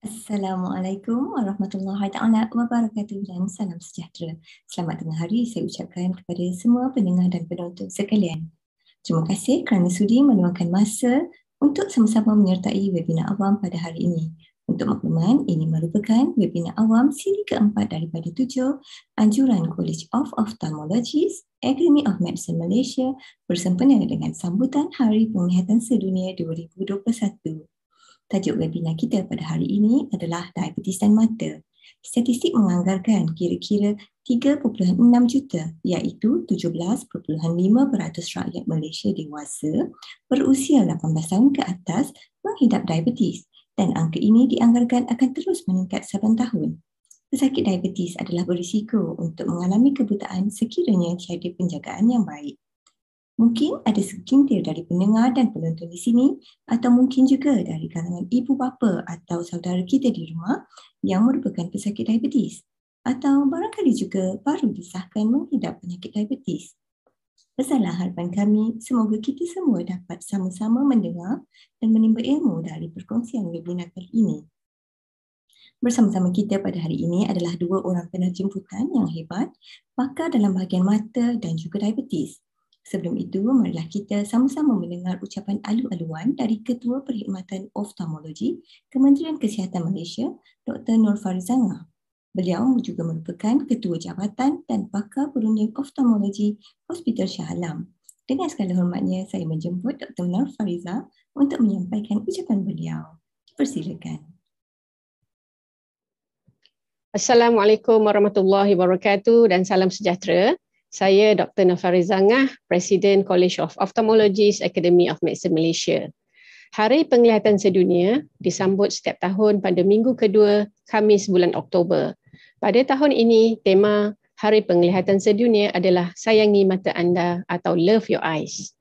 Assalamualaikum warahmatullahi taala wabarakatuh dan salam sejahtera. Selamat tengah hari saya ucapkan kepada semua pendengar dan penonton sekalian. Terima kasih kerana sudi meluangkan masa untuk sama-sama menyertai webinar awam pada hari ini. Untuk makluman, ini merupakan webinar awam siri keempat daripada 7 anjuran College of Ophthalmologists, Academy of Medicine Malaysia bersempena dengan sambutan Hari Penglihatan Sedunia 2021. Tajuk webinar kita pada hari ini adalah diabetes dan mata. Statistik menganggarkan kira-kira 3.6 juta iaitu 17.5% rakyat Malaysia dewasa berusia 18 tahun ke atas menghidap diabetes dan angka ini dianggarkan akan terus meningkat saban tahun. Pesakit diabetes adalah berisiko untuk mengalami kebutaan sekiranya tiada penjagaan yang baik. Mungkin ada segelintir dari pendengar dan penonton di sini atau mungkin juga dari kalangan ibu bapa atau saudara kita di rumah yang merupakan pesakit diabetes atau barangkali juga baru disahkan menghidap penyakit diabetes. Besarlah harapan kami semoga kita semua dapat sama-sama mendengar dan menimba ilmu dari perkongsian webinar kali ini. Bersama-sama kita pada hari ini adalah 2 orang penerjemputan yang hebat, pakar dalam bahagian mata dan juga diabetes. Sebelum itu, marilah kita sama-sama mendengar ucapan alu-aluan dari Ketua Perkhidmatan Ophthalmologi Kementerian Kesihatan Malaysia, Dr. Nur Farizangah. Beliau juga merupakan Ketua Jabatan dan Pakar Perunding Ophthalmologi Hospital Shah Alam. Dengan segala hormatnya, saya menjemput Dr. Nur Farizah untuk menyampaikan ucapan beliau. Persilakan. Assalamualaikum warahmatullahi wabarakatuh dan salam sejahtera. Saya Dr. Nur Farizangah, Presiden College of Ophthalmologists, Academy of Medicine Malaysia. Hari Penglihatan Sedunia disambut setiap tahun pada minggu kedua Khamis bulan Oktober. Pada tahun ini, tema Hari Penglihatan Sedunia adalah Sayangi Mata Anda atau Love Your Eyes.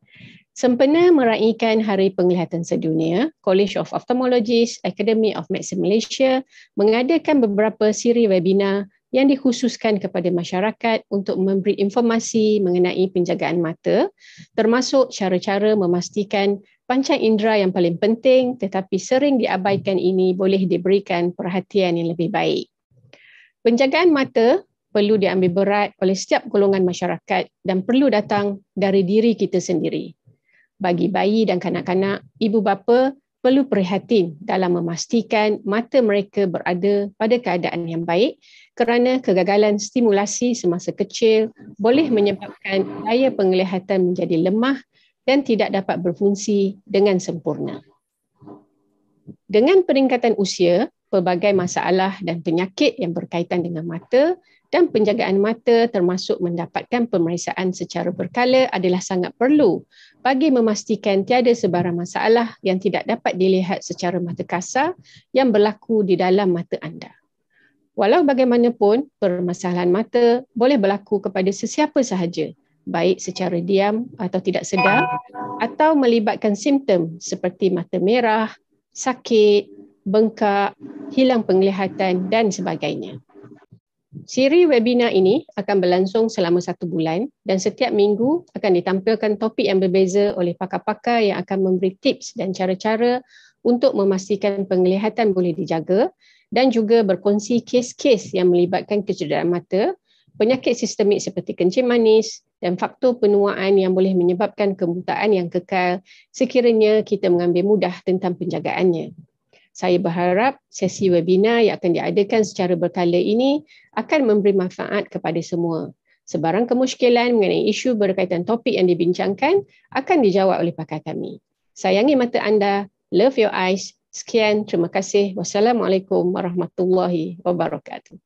Sempena meraihkan Hari Penglihatan Sedunia, College of Ophthalmologists, Academy of Medicine Malaysia mengadakan beberapa siri webinar yang dikhususkan kepada masyarakat untuk memberi informasi mengenai penjagaan mata, termasuk cara-cara memastikan panca indera yang paling penting tetapi sering diabaikan ini boleh diberikan perhatian yang lebih baik. Penjagaan mata perlu diambil berat oleh setiap golongan masyarakat dan perlu datang dari diri kita sendiri. Bagi bayi dan kanak-kanak, ibu bapa perlu prihatin dalam memastikan mata mereka berada pada keadaan yang baik kerana kegagalan stimulasi semasa kecil boleh menyebabkan daya penglihatan menjadi lemah dan tidak dapat berfungsi dengan sempurna. Dengan peningkatan usia, pelbagai masalah dan penyakit yang berkaitan dengan mata dan penjagaan mata termasuk mendapatkan pemeriksaan secara berkala adalah sangat perlu bagi memastikan tiada sebarang masalah yang tidak dapat dilihat secara mata kasar yang berlaku di dalam mata anda. Walau bagaimanapun, permasalahan mata boleh berlaku kepada sesiapa sahaja, baik secara diam atau tidak sedar, atau melibatkan simptom seperti mata merah, sakit, bengkak, hilang penglihatan dan sebagainya. Siri webinar ini akan berlangsung selama 1 bulan dan setiap minggu akan ditampilkan topik yang berbeza oleh pakar-pakar yang akan memberi tips dan cara-cara untuk memastikan penglihatan boleh dijaga dan juga berkongsi kes-kes yang melibatkan kecederaan mata, penyakit sistemik seperti kencing manis dan faktor penuaan yang boleh menyebabkan kebutaan yang kekal sekiranya kita mengambil mudah tentang penjagaannya. Saya berharap sesi webinar yang akan diadakan secara berkala ini akan memberi manfaat kepada semua. Sebarang kemusykilan mengenai isu berkaitan topik yang dibincangkan akan dijawab oleh pakar kami. Sayangi mata anda, love your eyes. Sekian, terima kasih. Wassalamualaikum warahmatullahi wabarakatuh.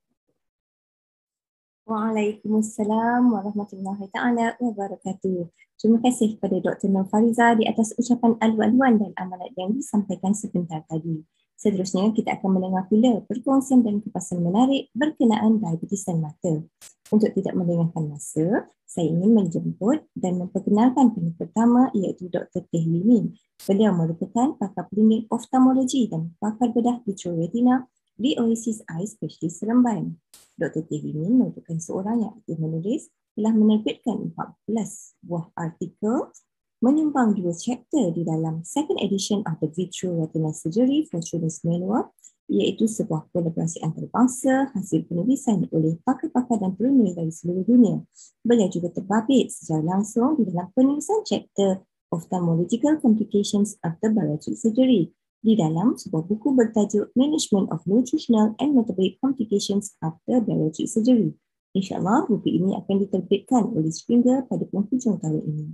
Waalaikumsalam warahmatullahi taala wabarakatuh. Terima kasih kepada Dr. Nur Farizah di atas ucapan alu-aluan dan amalan yang disampaikan sebentar tadi. Seterusnya, kita akan mendengar pula perkongsian dan kupasan menarik berkenaan diabetes dan mata. Untuk tidak melengahkan masa, saya ingin menjemput dan memperkenalkan penulis pertama iaitu Dr. Teh Limin. Beliau merupakan pakar klinik ophthalmologi dan pakar bedah vitreoretina di Oasis Eye Specialist Seremban. Dr. Teh Limin merupakan seorang yang aktif menulis, telah menerbitkan 14 buah artikel, menyumbang 2 chapter di dalam second edition of the Vitreoretinal Surgery for Children's Manual iaitu sebuah kolaborasi antarabangsa hasil penulisan oleh pakar-pakar dan penulis dari seluruh dunia. Beliau juga terbabit secara langsung di dalam penulisan chapter Ophthalmological Complications After Bariatric Surgery di dalam sebuah buku bertajuk Management of Nutritional and Metabolic Complications After Bariatric Surgery. InsyaAllah, buku ini akan diterbitkan oleh Springer pada penghujung tahun ini.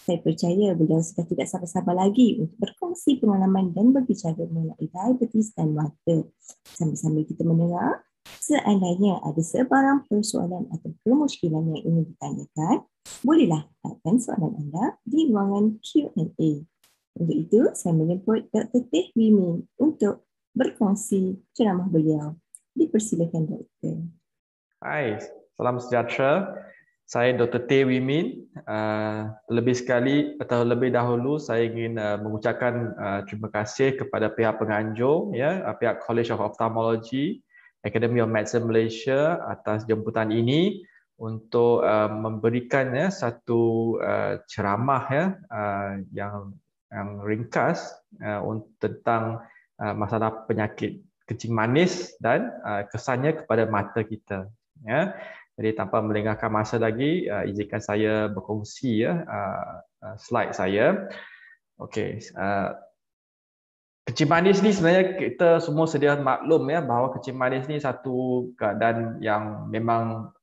Saya percaya beliau sudah tidak sabar-sabar lagi untuk berkongsi pengalaman dan berbicara mengenai diabetes dan mata. Sambil-sambil kita mendengar, seandainya ada sebarang persoalan atau kemusykilan yang ingin ditanyakan, bolehlah letakkan soalan anda di ruangan Q&A. Untuk itu, saya menyebut Dr. Teh Wee Min untuk berkongsi ceramah beliau. Dipersilakan, Doktor. Hai, salam sejahtera. Saya Dr. Teh Wee Min. Lebih dahulu saya ingin mengucapkan terima kasih kepada pihak penganjur, pihak College of Ophthalmology, Academy of Medicine Malaysia atas jemputan ini untuk memberikan satu ceramah yang ringkas tentang masalah penyakit kencing manis dan kesannya kepada mata kita. Jadi tanpa melengahkan masa lagi, izinkan saya berkongsi slide saya. Okey, kencing manis ni sebenarnya kita semua sedia maklum bahawa kencing manis ni satu keadaan yang memang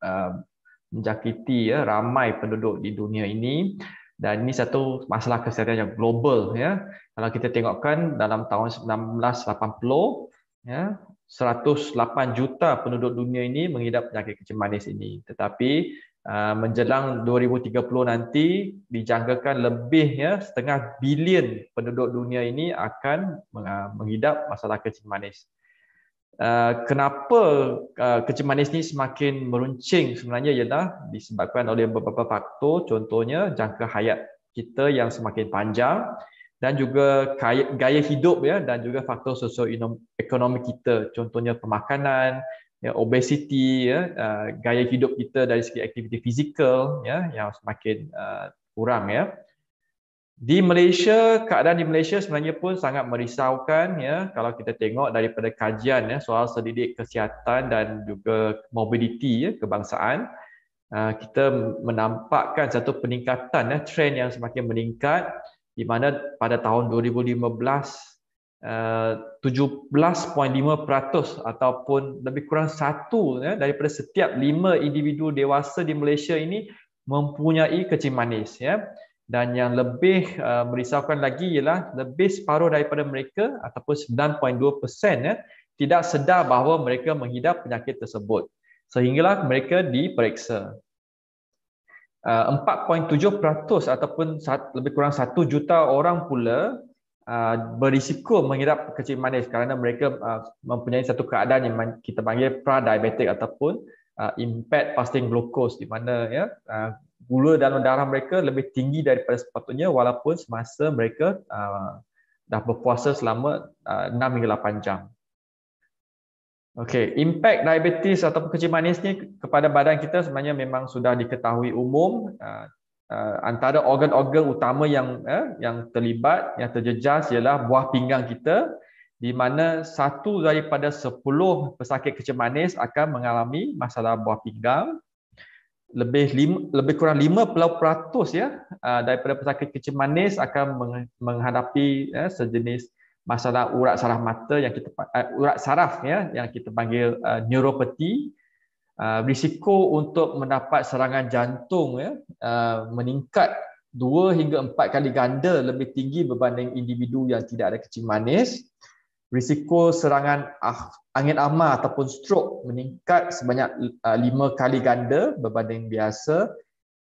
menjangkiti ramai penduduk di dunia ini, dan ini satu masalah kesihatan yang global. Kalau kita tengokkan dalam tahun 1980, 108 juta penduduk dunia ini mengidap penyakit kencing manis ini. Tetapi menjelang 2030 nanti dijangkakan lebih 0,5 bilion penduduk dunia ini akan mengidap masalah kencing manis. Kenapa kencing manis ini semakin meruncing sebenarnya ialah disebabkan oleh beberapa faktor, contohnya jangka hayat kita yang semakin panjang, dan juga gaya hidup dan juga faktor sosioekonomi kita, contohnya pemakanan, obesiti, gaya hidup kita dari segi aktiviti fizikal yang semakin kurang. Di Malaysia, keadaan di Malaysia sebenarnya pun sangat merisaukan kalau kita tengok daripada kajian soal selidik kesihatan dan juga mobiliti kebangsaan. Kita menampakkan satu peningkatan trend yang semakin meningkat, di mana pada tahun 2015 17.5% ataupun lebih kurang 1 daripada setiap 5 individu dewasa di Malaysia ini mempunyai kencing manis. Dan yang lebih merisaukan lagi ialah lebih separuh daripada mereka ataupun 9.2% tidak sedar bahawa mereka mengidap penyakit tersebut sehinggalah mereka diperiksa. 4.7% ataupun lebih kurang 1 juta orang pula berisiko mengidap kencing manis kerana mereka mempunyai satu keadaan yang kita panggil pra-diabetic ataupun impaired fasting glucose, di mana gula dalam darah mereka lebih tinggi daripada sepatutnya walaupun semasa mereka dah berpuasa selama 6 hingga 8 jam. Okey, impak diabetes ataupun kencing manis ni kepada badan kita sebenarnya memang sudah diketahui umum. Antara organ-organ utama yang terlibat, yang terjejas ialah buah pinggang kita, di mana 1 daripada 10 pesakit kencing manis akan mengalami masalah buah pinggang. Lebih kurang 50% daripada pesakit kencing manis akan menghadapi sejenis masalah urat saraf mata yang urat saraf yang kita panggil neuropati. Risiko untuk mendapat serangan jantung meningkat 2 hingga 4 kali ganda lebih tinggi berbanding individu yang tidak ada kencing manis. Risiko serangan angin ama ataupun stroke meningkat sebanyak 5 kali ganda berbanding biasa,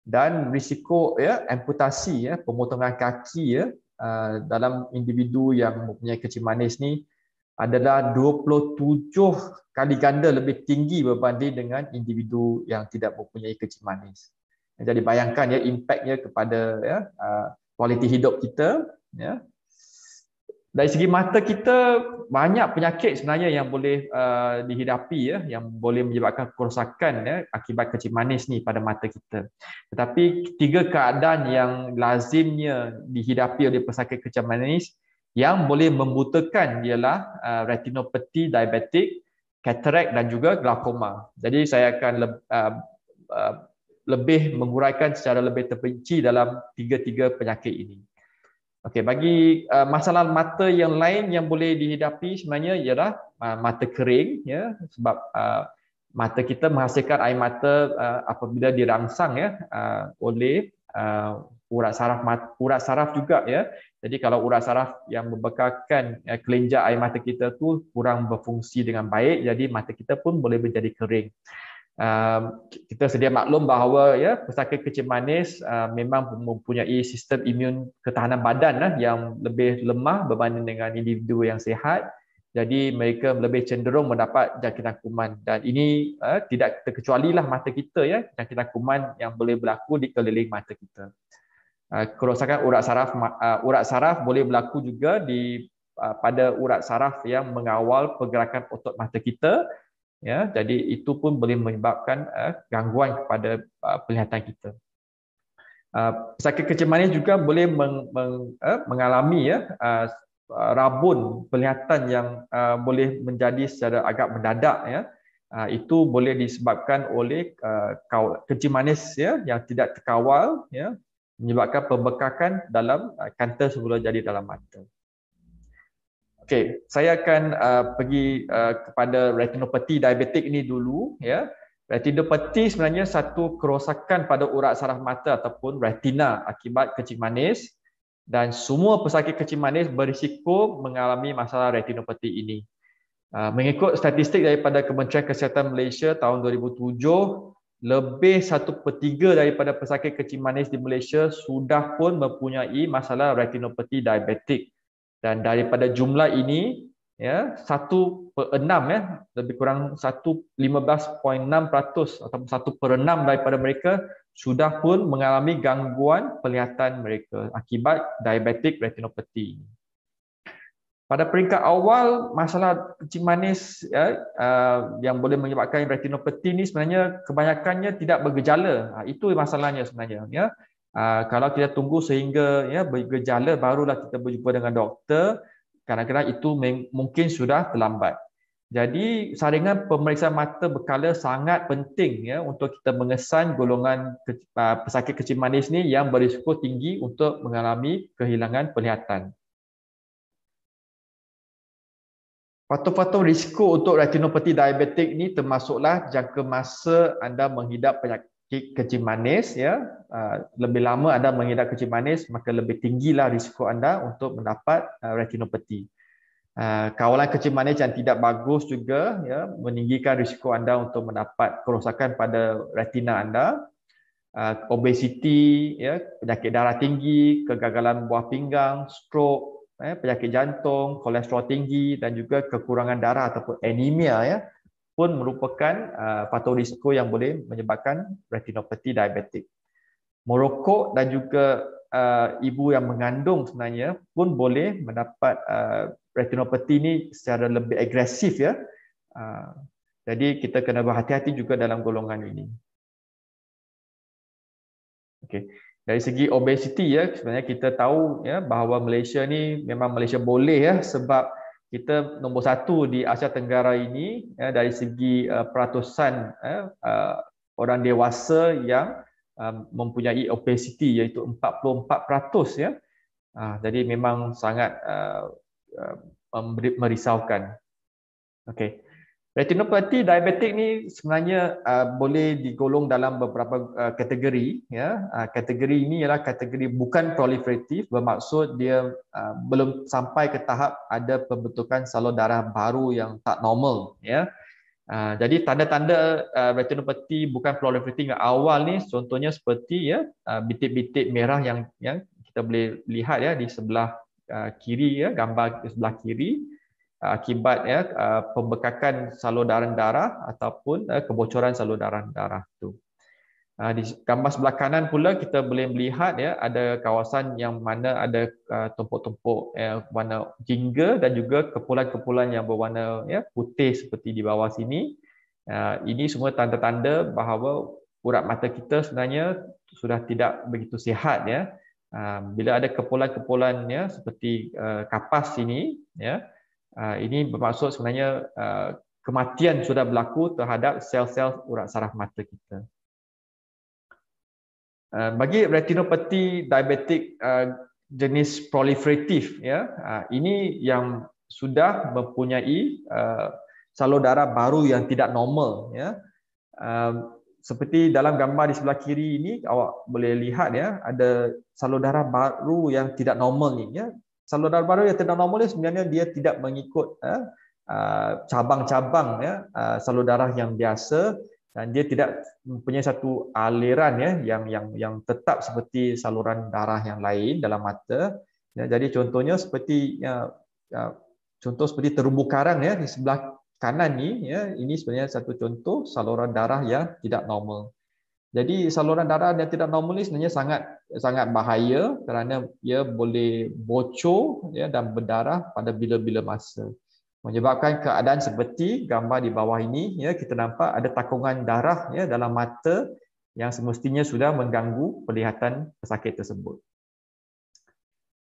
dan risiko amputasi pemotongan kaki dalam individu yang mempunyai kencing manis ni adalah 27 kali ganda lebih tinggi berbanding dengan individu yang tidak mempunyai kencing manis. Jadi bayangkan impaknya kepada kualiti hidup kita. Dari segi mata kita, banyak penyakit sebenarnya yang boleh dihidapi yang boleh menyebabkan kerosakan akibat kencing manis ni pada mata kita. Tetapi 3 keadaan yang lazimnya dihidapi oleh pesakit kencing manis Yang boleh membutakan ialah retinopathy diabetik, katarak dan juga glaukoma. Jadi saya akan lebih menguraikan secara lebih terperinci dalam tiga-tiga penyakit ini. Okey, bagi masalah mata yang lain yang boleh dihidapi sebenarnya ialah mata kering, ya, sebab mata kita menghasilkan air mata apabila dirangsang, ya, oleh urat saraf juga, ya. Jadi kalau urat saraf yang membekalkan kelenjar air mata kita tu kurang berfungsi dengan baik, jadi mata kita pun boleh menjadi kering. Kita sedia maklum bahawa, ya, pesakit kencing manis memang mempunyai sistem imun ketahanan badan yang lebih lemah berbanding dengan individu yang sihat. Jadi mereka lebih cenderung mendapat jangkitan kuman, dan ini tidak terkecualilah mata kita, ya, jangkitan kuman yang boleh berlaku di keliling mata kita. Kerosakan urat saraf boleh berlaku juga pada urat saraf yang mengawal pergerakan otot mata kita, ya. Jadi itu pun boleh menyebabkan gangguan kepada penglihatan kita. Pesakit kencing manis juga boleh mengalami, ya, rabun penglihatan yang boleh menjadi secara agak mendadak, ya. Itu boleh disebabkan oleh kencing manis, ya, yang tidak terkawal, ya, menyebabkan pembekakan dalam kanker semula jadi dalam mata. Okey, saya akan pergi kepada retinopathy diabetik ini dulu, ya. Retinopathy sebenarnya satu kerosakan pada urat saraf mata ataupun retina akibat kencing manis, dan semua pesakit kencing manis berisiko mengalami masalah retinopathy ini. Mengikut statistik daripada Kementerian Kesihatan Malaysia tahun 2007, lebih 1/3 daripada pesakit kencing manis di Malaysia sudah pun mempunyai masalah retinopathy diabetik, dan daripada jumlah ini, ya, 1/6, ya, lebih kurang 15.6% atau 1/6 daripada mereka sudah pun mengalami gangguan penglihatan mereka akibat diabetic retinopathy. Pada peringkat awal, masalah kencing manis, ya, yang boleh menyebabkan retinopathy ini sebenarnya kebanyakannya tidak bergejala. Itu masalahnya sebenarnya, ya. Kalau kita tunggu sehingga, ya, bergejala barulah kita berjumpa dengan doktor, kadang-kadang itu mungkin sudah terlambat. Jadi saringan pemeriksaan mata berkala sangat penting, ya, untuk kita mengesan golongan pesakit kencing manis ni yang berisiko tinggi untuk mengalami kehilangan penglihatan. Faktor-faktor risiko untuk retinopathy diabetik ni termasuklah jangka masa anda menghidap penyakit kencing manis, ya. Lebih lama anda menghidap kencing manis, maka lebih tinggilah risiko anda untuk mendapat retinopathy. Kawalan kencing manis yang tidak bagus juga, ya, meninggikan risiko anda untuk mendapat kerosakan pada retina anda. Obesiti, ya, penyakit darah tinggi, kegagalan buah pinggang, stroke, penyakit jantung, kolesterol tinggi dan juga kekurangan darah ataupun anemia, ya, pun merupakan faktor risiko yang boleh menyebabkan retinopathy diabetik. Merokok dan juga ibu yang mengandung sebenarnya pun boleh mendapat retinopathy ini secara lebih agresif, ya. Jadi kita kena berhati-hati juga dalam golongan ini. Okey. Dari segi obesiti, ya, sebenarnya kita tahu, ya, bahawa Malaysia ni memang Malaysia boleh, ya, sebab kita nombor 1 di Asia Tenggara ini, ya, dari segi peratusan orang dewasa yang mempunyai obesiti, iaitu 44%, ya. Jadi memang sangat merisaukan. Okey. Retinopathy diabetik ni sebenarnya boleh digolong dalam beberapa kategori, ya. Kategori ini ialah kategori bukan proliferatif, bermaksud dia belum sampai ke tahap ada pembentukan salur darah baru yang tak normal, ya. Jadi tanda-tanda retinopathy bukan proliferatif yang awal ni contohnya seperti, ya, bintik-bintik merah yang kita boleh lihat, ya, di sebelah kiri, ya, gambar di sebelah kiri, akibat, ya, pembekakan saluran darah ataupun kebocoran saluran darah itu. Di gambar sebelah kanan pula kita boleh melihat, ya, ada kawasan yang mana ada tumpuk-tumpuk warna jingga dan juga kepulan-kepulan yang berwarna, ya, putih seperti di bawah sini. Ini semua tanda-tanda bahawa urat mata kita sebenarnya sudah tidak begitu sihat, ya. Bila ada kepulan-kepulan ya seperti kapas ini ya, ini bermaksud sebenarnya kematian sudah berlaku terhadap sel-sel urat saraf mata kita. Bagi retinopati diabetik jenis proliferatif ya, ini yang sudah mempunyai salur darah baru yang tidak normal ya. Seperti dalam gambar di sebelah kiri ini awak boleh lihat ya, ada salur darah baru yang tidak normal ni ya. Salur darah baru yang tidak normal ni sebenarnya dia tidak mengikut cabang-cabang ya salur darah yang biasa, dan dia tidak mempunyai satu aliran ya yang tetap seperti saluran darah yang lain dalam mata. Ya, jadi contohnya seperti contoh seperti terumbu karang ya di sebelah kanan ni ya, ini sebenarnya satu contoh saluran darah yang tidak normal. Jadi saluran darah yang tidak normal ni sebenarnya sangat bahaya kerana ia boleh bocor ya dan berdarah pada bila-bila masa, menyebabkan keadaan seperti gambar di bawah ini ya, kita nampak ada takungan darah ya dalam mata yang semestinya sudah mengganggu penglihatan pesakit tersebut.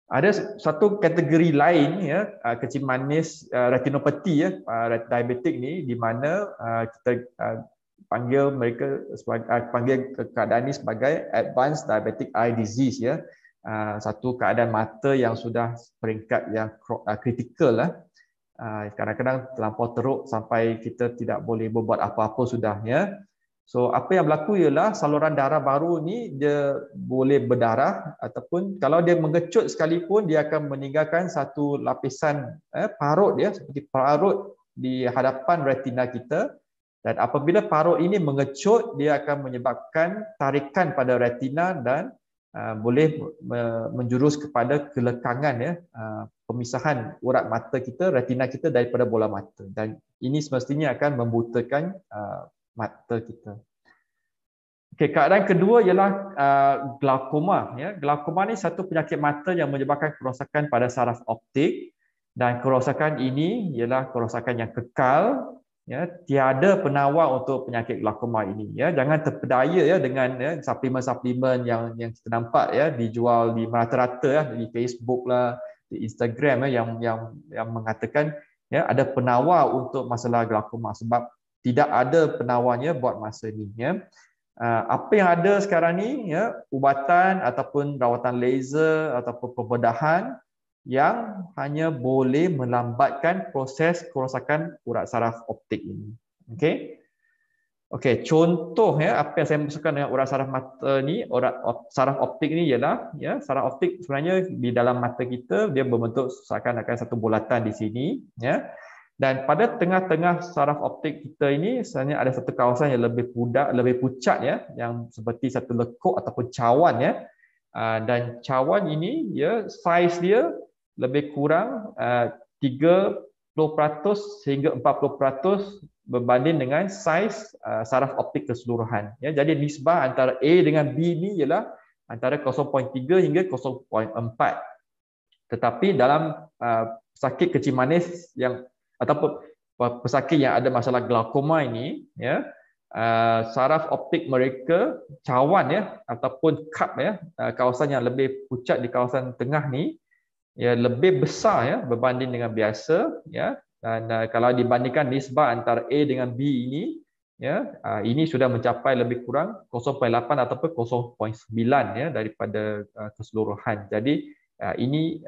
Ada satu kategori lain ya, kencing manis retinopati ya, diabetik ni, di mana kita panggil mereka panggil keadaan ini sebagai advanced diabetic eye disease ya. Satu keadaan mata yang sudah peringkat yang kritikal lah. Kadang-kadang terlampau teruk sampai kita tidak boleh berbuat apa-apa sudah ya. So apa yang berlaku ialah saluran darah baru ni dia boleh berdarah, ataupun kalau dia mengecut sekalipun dia akan meninggalkan satu lapisan parut ya, seperti parut di hadapan retina kita, dan apabila parut ini mengecut dia akan menyebabkan tarikan pada retina dan boleh menjurus kepada kelekangan ya, pemisahan urat mata kita, retina kita daripada bola mata, dan ini semestinya akan membutakan mata kita. Okay, keadaan kedua ialah glaukoma ya. Glaukoma ni satu penyakit mata yang menyebabkan kerosakan pada saraf optik, dan kerosakan ini ialah kerosakan yang kekal ya, tiada penawar untuk penyakit glaukoma ini ya. Jangan terpedaya ya dengan ya suplemen-suplemen yang kita nampak ya dijual di merata-rata ya, di Facebook lah, di Instagram ya, yang mengatakan ya ada penawar untuk masalah glaukoma, sebab tidak ada penawarnya buat masa ini ya. Apa yang ada sekarang ni ya, ubatan ataupun rawatan laser ataupun pembedahan yang hanya boleh melambatkan proses kerosakan urat saraf optik ini. Okey, contoh ya apa yang saya maksudkan dengan urat saraf mata ni, urat saraf optik ni ialah ya, saraf optik sebenarnya di dalam mata kita dia berbentuk seakan-akan satu bulatan di sini ya. Dan pada tengah-tengah saraf optik kita ini sebenarnya ada satu kawasan yang lebih pucat ya, yang seperti satu lekuk ataupun cawan ya. Dan cawan ini ya, saiz dia lebih kurang 30% hingga 40% berbanding dengan saiz saraf optik keseluruhan ya. Jadi nisbah antara A dengan B ni ialah antara 0.3 hingga 0.4. Tetapi dalam pesakit kencing manis yang ataupun pesakit yang ada masalah glaukoma ini ya, saraf optik mereka, cawan ya ataupun cup ya, kawasan yang lebih pucat di kawasan tengah ni ya, lebih besar ya berbanding dengan biasa ya. Dan kalau dibandingkan nisbah antara A dengan B ini ya, ini sudah mencapai lebih kurang 0.8 ataupun 0.9 ya daripada keseluruhan. Jadi ini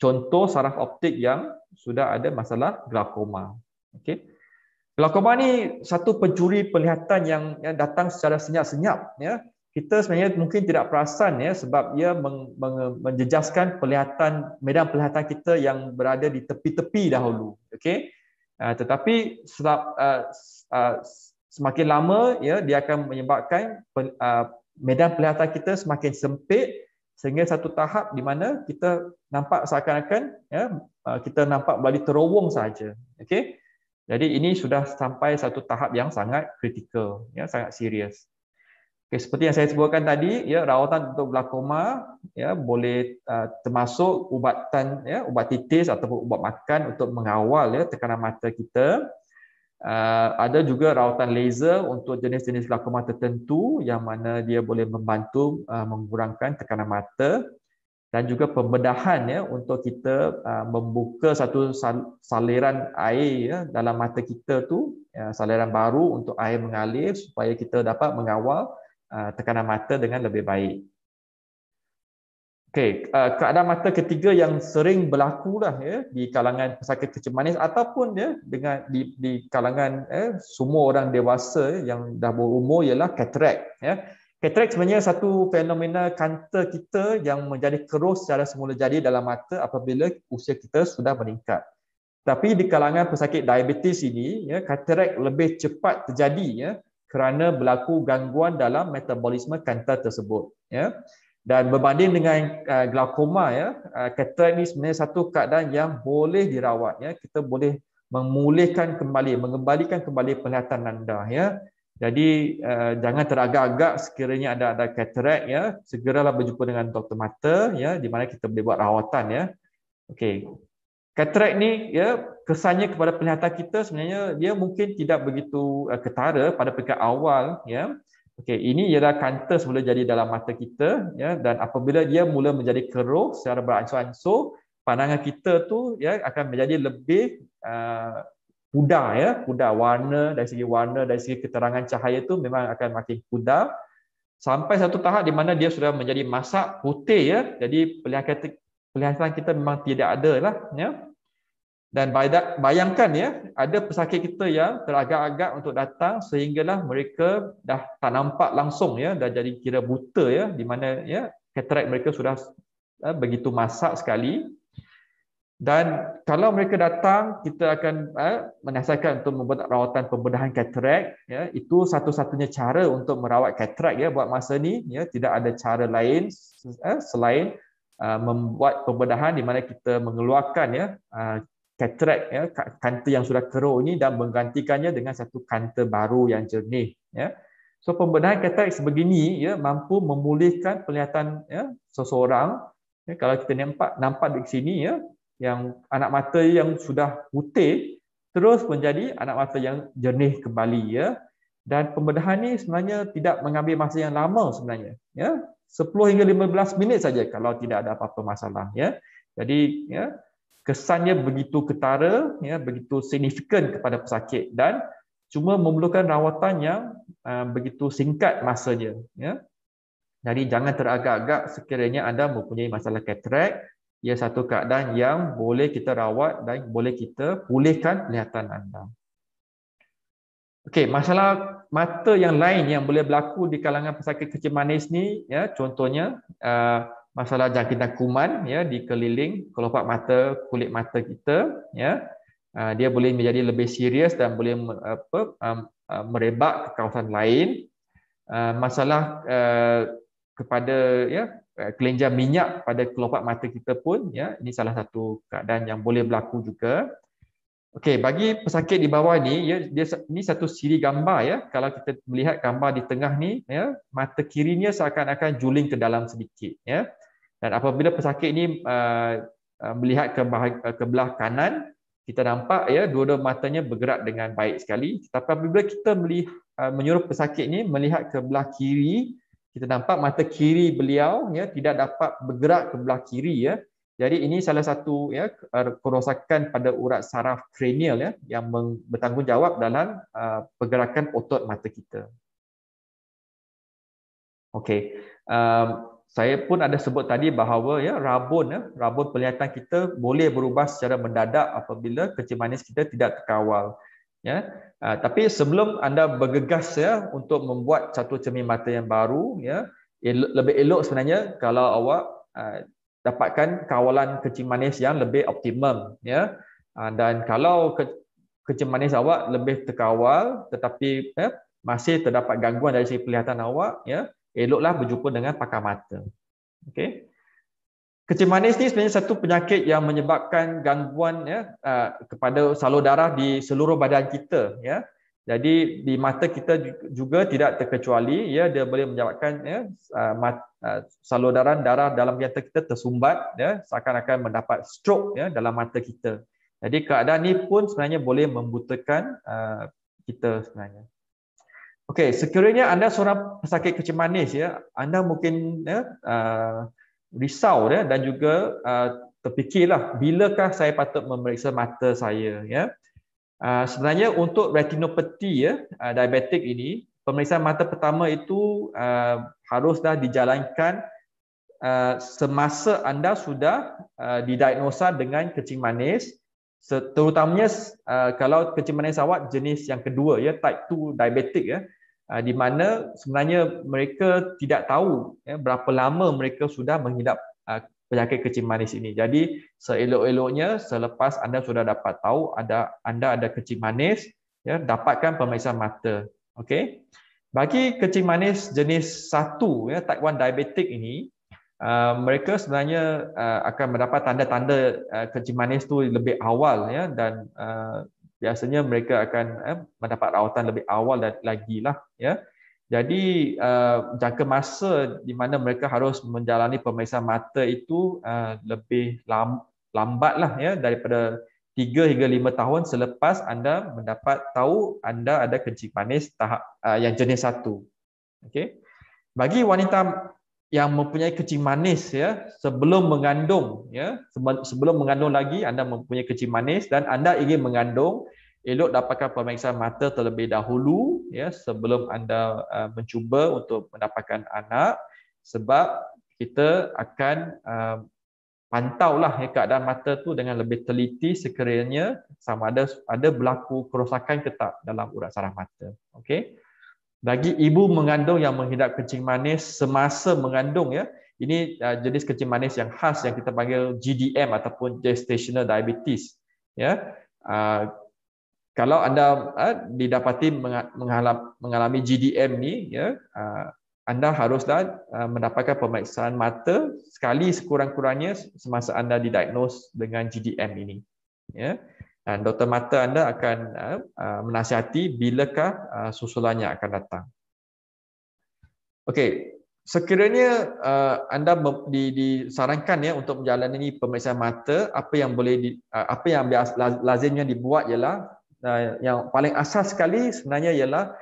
contoh saraf optik yang sudah ada masalah glaukoma. Okey. Glaukoma ni satu pencuri penglihatan yang datang secara senyap-senyap ya. Kita sebenarnya mungkin tidak perasan ya, sebab ia menjejaskan penglihatan, medan penglihatan kita yang berada di tepi-tepi dahulu. Okey. Tetapi semakin lama ya, dia akan menyebabkan medan penglihatan kita semakin sempit sehingga satu tahap di mana kita nampak seakan-akan ya, kita nampak melalui terowong saja. Okey. Jadi ini sudah sampai satu tahap yang sangat kritikal ya, sangat serius. Okay, seperti yang saya sebutkan tadi ya, rawatan untuk glaukoma ya boleh termasuk ubatan ya, ubat titis ataupun ubat makan untuk mengawal ya tekanan mata kita. Ada juga rawatan laser untuk jenis-jenis glaukoma tertentu yang mana dia boleh membantu mengurangkan tekanan mata, dan juga pembedahan ya untuk kita membuka satu saliran air ya dalam mata kita tu, saliran baru untuk air mengalir supaya kita dapat mengawal tekanan mata dengan lebih baik. Okey, keadaan mata ketiga yang sering berlaku lah ya di kalangan pesakit kencing manis ataupun ya di kalangan semua orang dewasa yang dah berumur ialah katarak ya. Katarak sebenarnya satu fenomena kanta kita yang menjadi keruh secara semula jadi dalam mata apabila usia kita sudah meningkat. Tapi di kalangan pesakit diabetes ini ya, katarak lebih cepat terjadi ya kerana berlaku gangguan dalam metabolisme kanta tersebut ya. Dan berbanding dengan glaukoma ya, katarak ini sebenarnya satu keadaan yang boleh dirawat ya. Kita boleh memulihkan kembali, mengembalikan kembali penglihatan anda ya. Jadi jangan teragak-agak sekiranya ada katarak ya, segeralah berjumpa dengan doktor mata ya, di mana kita boleh buat rawatan ya. Okey. Katarak ni ya, kesannya kepada penglihatan kita sebenarnya dia mungkin tidak begitu ketara pada peringkat awal ya. Okey, ini ialah kanta semula jadi dalam mata kita ya, dan apabila dia mula menjadi keruh secara beransur-ansur, pandangan kita tu ya akan menjadi lebih pudar ya, pudar warna, dari segi keterangan cahaya tu memang akan makin pudar sampai satu tahap di mana dia sudah menjadi masak putih ya. Jadi penglihatan kita memang tidak ada lah ya. Dan bayangkan ya, ada pesakit kita yang teragak-agak untuk datang sehinggalah mereka dah tak nampak langsung ya, dah jadi kira buta ya, di mana ya katarak mereka sudah begitu masak sekali. Dan kalau mereka datang, kita akan menasihatkan untuk membuat rawatan pembedahan katarak ya. Itu satu-satunya cara untuk merawat katarak ya buat masa ni ya, tidak ada cara lain selain membuat pembedahan di mana kita mengeluarkan ya katarak ya, kanta yang sudah keruh ini, dan menggantikannya dengan satu kanta baru yang jernih ya. So pembedahan katarak sebegini ya mampu memulihkan penglihatan ya seseorang ya. Kalau kita nampak di sini ya, yang anak mata yang sudah putih terus menjadi anak mata yang jernih kembali ya. Dan pembedahan ni sebenarnya tidak mengambil masa yang lama sebenarnya ya. 10 hingga 15 minit saja kalau tidak ada apa-apa masalah ya. Jadi ya, kesannya begitu ketara ya, begitu signifikan kepada pesakit, dan cuma memerlukan rawatan yang begitu singkat masanya ya. Jadi jangan teragak-agak sekiranya anda mempunyai masalah katarak. Ia satu keadaan yang boleh kita rawat dan boleh kita pulihkan penglihatan anda. Okey, masalah mata yang lain yang boleh berlaku di kalangan pesakit kencing manis ni ya, contohnya masalah jangkitan kuman ya di keliling kelopak mata, kulit mata kita ya. Dia boleh menjadi lebih serius dan boleh merebak ke kawasan lain. Masalah kepada ya kelenjar minyak pada kelopak mata kita pun ya, ini salah satu keadaan yang boleh berlaku juga. Okey, bagi pesakit di bawah ni ya, ini satu siri gambar ya. Kalau kita melihat gambar di tengah ni ya, mata kirinya seakan-akan juling ke dalam sedikit ya. Dan apabila pesakit ini melihat ke belah kanan, kita nampak ya dua-dua matanya bergerak dengan baik sekali. Tapi apabila kita menyuruh pesakit ini melihat ke belah kiri, kita nampak mata kiri beliau ya tidak dapat bergerak ke belah kiri ya. Jadi ini salah satu ya kerosakan pada urat saraf kranial ya yang bertanggungjawab dalam pergerakan otot mata kita. Okey. Saya pun ada sebut tadi bahawa ya rabun penglihatan kita boleh berubah secara mendadak apabila kencing manis kita tidak terkawal ya. Tapi sebelum anda bergegas ya untuk membuat satu cermin mata yang baru ya, lebih elok sebenarnya kalau awak dapatkan kawalan kencing manis yang lebih optimum ya. Dan kalau kencing manis awak lebih terkawal tetapi ya, masih terdapat gangguan dari segi penglihatan awak ya, eloklah berjumpa dengan pakar mata. Okey. Kencing manis ni sebenarnya satu penyakit yang menyebabkan gangguan ya kepada salur darah di seluruh badan kita ya. Jadi di mata kita juga tidak terkecuali ya, dia boleh menyebabkan ya salur darah dalam mata kita tersumbat ya, seakan-akan mendapat stroke ya dalam mata kita. Jadi keadaan ni pun sebenarnya boleh membutakan kita sebenarnya. Okey, sekiranya anda seorang pesakit kencing manis ya, anda mungkin risau ya, dan juga terfikirlah bilakah saya patut memeriksa mata saya ya. Sebenarnya untuk retinopati ya, diabetik ini, pemeriksaan mata pertama itu haruslah dijalankan semasa anda sudah didiagnosa dengan kencing manis, terutamanya kalau kencing manis awak jenis yang kedua ya, type 2 diabetic ya, di mana sebenarnya mereka tidak tahu ya, berapa lama mereka sudah mengidap penyakit kencing manis ini. Jadi seelok-eloknya selepas anda sudah dapat tahu anda ada kencing manis ya, dapatkan pemeriksaan mata. Okey. Bagi kencing manis jenis 1 ya, type 1 diabetic ini, mereka sebenarnya akan mendapat tanda-tanda kencing manis tu lebih awal ya, dan biasanya mereka akan mendapat rawatan lebih awal dan lagi lah ya. Jadi jangka masa di mana mereka harus menjalani pemeriksaan mata itu lebih lambat lah ya, daripada 3 hingga 5 tahun selepas anda mendapat tahu anda ada kencing manis tahap yang jenis 1. Okey. Bagi wanita yang mempunyai kencing manis ya, sebelum mengandung ya, sebelum mengandung lagi anda mempunyai kencing manis dan anda ingin mengandung, elok dapatkan pemeriksaan mata terlebih dahulu ya, sebelum anda mencuba untuk mendapatkan anak, sebab kita akan pantaulah ya, keadaan mata tu dengan lebih teliti sekiranya sama ada berlaku kerosakan ke tak dalam urat saraf mata. Okey. Bagi ibu mengandung yang menghidap kencing manis semasa mengandung ya, ini jenis kencing manis yang khas yang kita panggil GDM ataupun gestational diabetes ya. Kalau anda didapati mengalami GDM ni ya, anda haruslah mendapatkan pemeriksaan mata sekali sekurang-kurangnya semasa anda didiagnose dengan GDM ini ya. Dan doktor mata anda akan menasihati bilakah susulannya akan datang. Okey, sekiranya anda disarankan ya untuk menjalani pemeriksaan mata, apa yang lazimnya dibuat ialah yang paling asas sekali sebenarnya ialah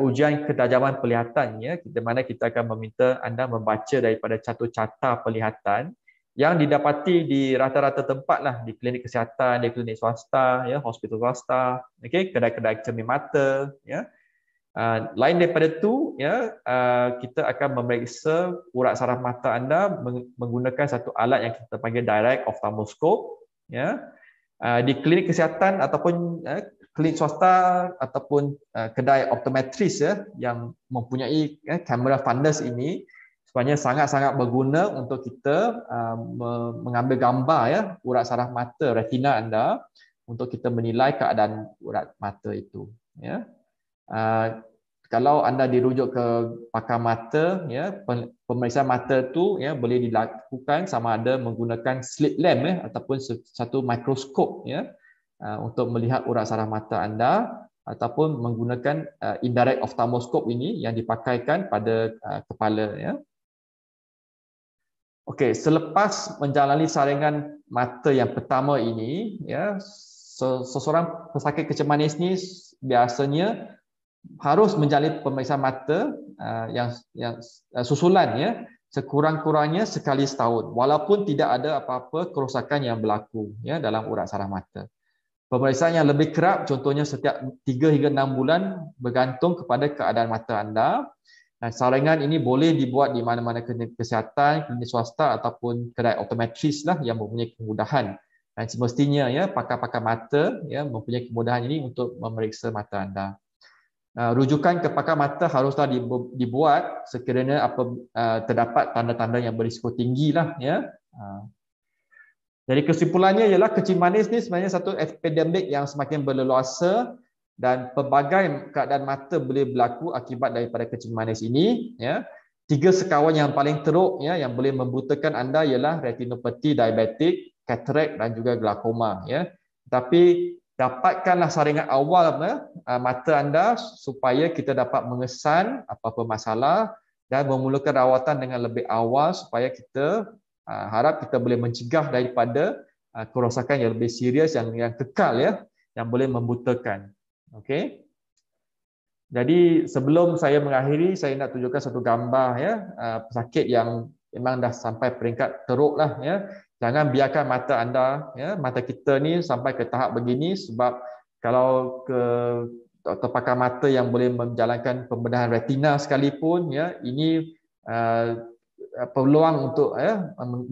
ujian ketajaman penglihatan ya, di mana kita akan meminta anda membaca daripada catur carta penglihatan yang didapati di rata-rata tempat lah, di klinik kesihatan, di klinik swasta, ya, hospital swasta, okay, kedai-kedai cermin mata, ya. Lain daripada itu, ya, kita akan memeriksa urat saraf mata anda menggunakan satu alat yang kita panggil direct ophthalmoscope, ya. Di klinik kesihatan ataupun klinik swasta ataupun kedai optometris ya, yang mempunyai kamera fundus ini, sebenarnya sangat-sangat berguna untuk kita mengambil gambar ya urat saraf mata retina anda untuk kita menilai keadaan urat mata itu ya. Kalau anda dirujuk ke pakar mata ya, pemeriksaan mata tu ya boleh dilakukan sama ada menggunakan slit lamp ya ataupun satu mikroskop ya untuk melihat urat saraf mata anda, ataupun menggunakan indirect ophthalmoscope ini yang dipakaikan pada kepala ya. Okey, selepas menjalani saringan mata yang pertama ini, ya, seseorang pesakit kencing manis ni biasanya harus menjalani pemeriksaan mata yang susulan ya, sekurang-kurangnya sekali setahun, walaupun tidak ada apa-apa kerosakan yang berlaku ya dalam urat saraf mata. Pemeriksaan yang lebih kerap, contohnya setiap 3 hingga 6 bulan, bergantung kepada keadaan mata anda. Dan saringan ini boleh dibuat di mana-mana klinik kesihatan, klinik swasta ataupun kedai optometris lah yang mempunyai kemudahan. Dan semestinya ya pakar-pakar mata ya mempunyai kemudahan ini untuk memeriksa mata anda. Rujukan ke pakar mata haruslah dibuat sekiranya terdapat tanda-tanda yang berisiko tinggi lah ya. Jadi kesimpulannya ialah kencing manis ni sebenarnya satu epidemik yang semakin berleluasa, dan pelbagai keadaan mata boleh berlaku akibat daripada kencing manis ini ya. 3 sekawan yang paling teruk ya yang boleh membutakan anda ialah retinopati diabetik, katarak dan juga glaukoma ya. Tapi dapatkanlah saringan awal mata anda supaya kita dapat mengesan apa-apa masalah dan memulakan rawatan dengan lebih awal supaya kita harap kita boleh mencegah daripada kerosakan yang lebih serius, yang kekal ya, yang boleh membutakan. Okey. Jadi sebelum saya mengakhiri, saya nak tunjukkan satu gambar ya, pesakit yang memang dah sampai peringkat teruk lah ya. Jangan biarkan mata anda ya, mata kita ni sampai ke tahap begini, sebab kalau ke doktor pakar mata yang boleh menjalankan pembedahan retina sekalipun ya, ini peluang untuk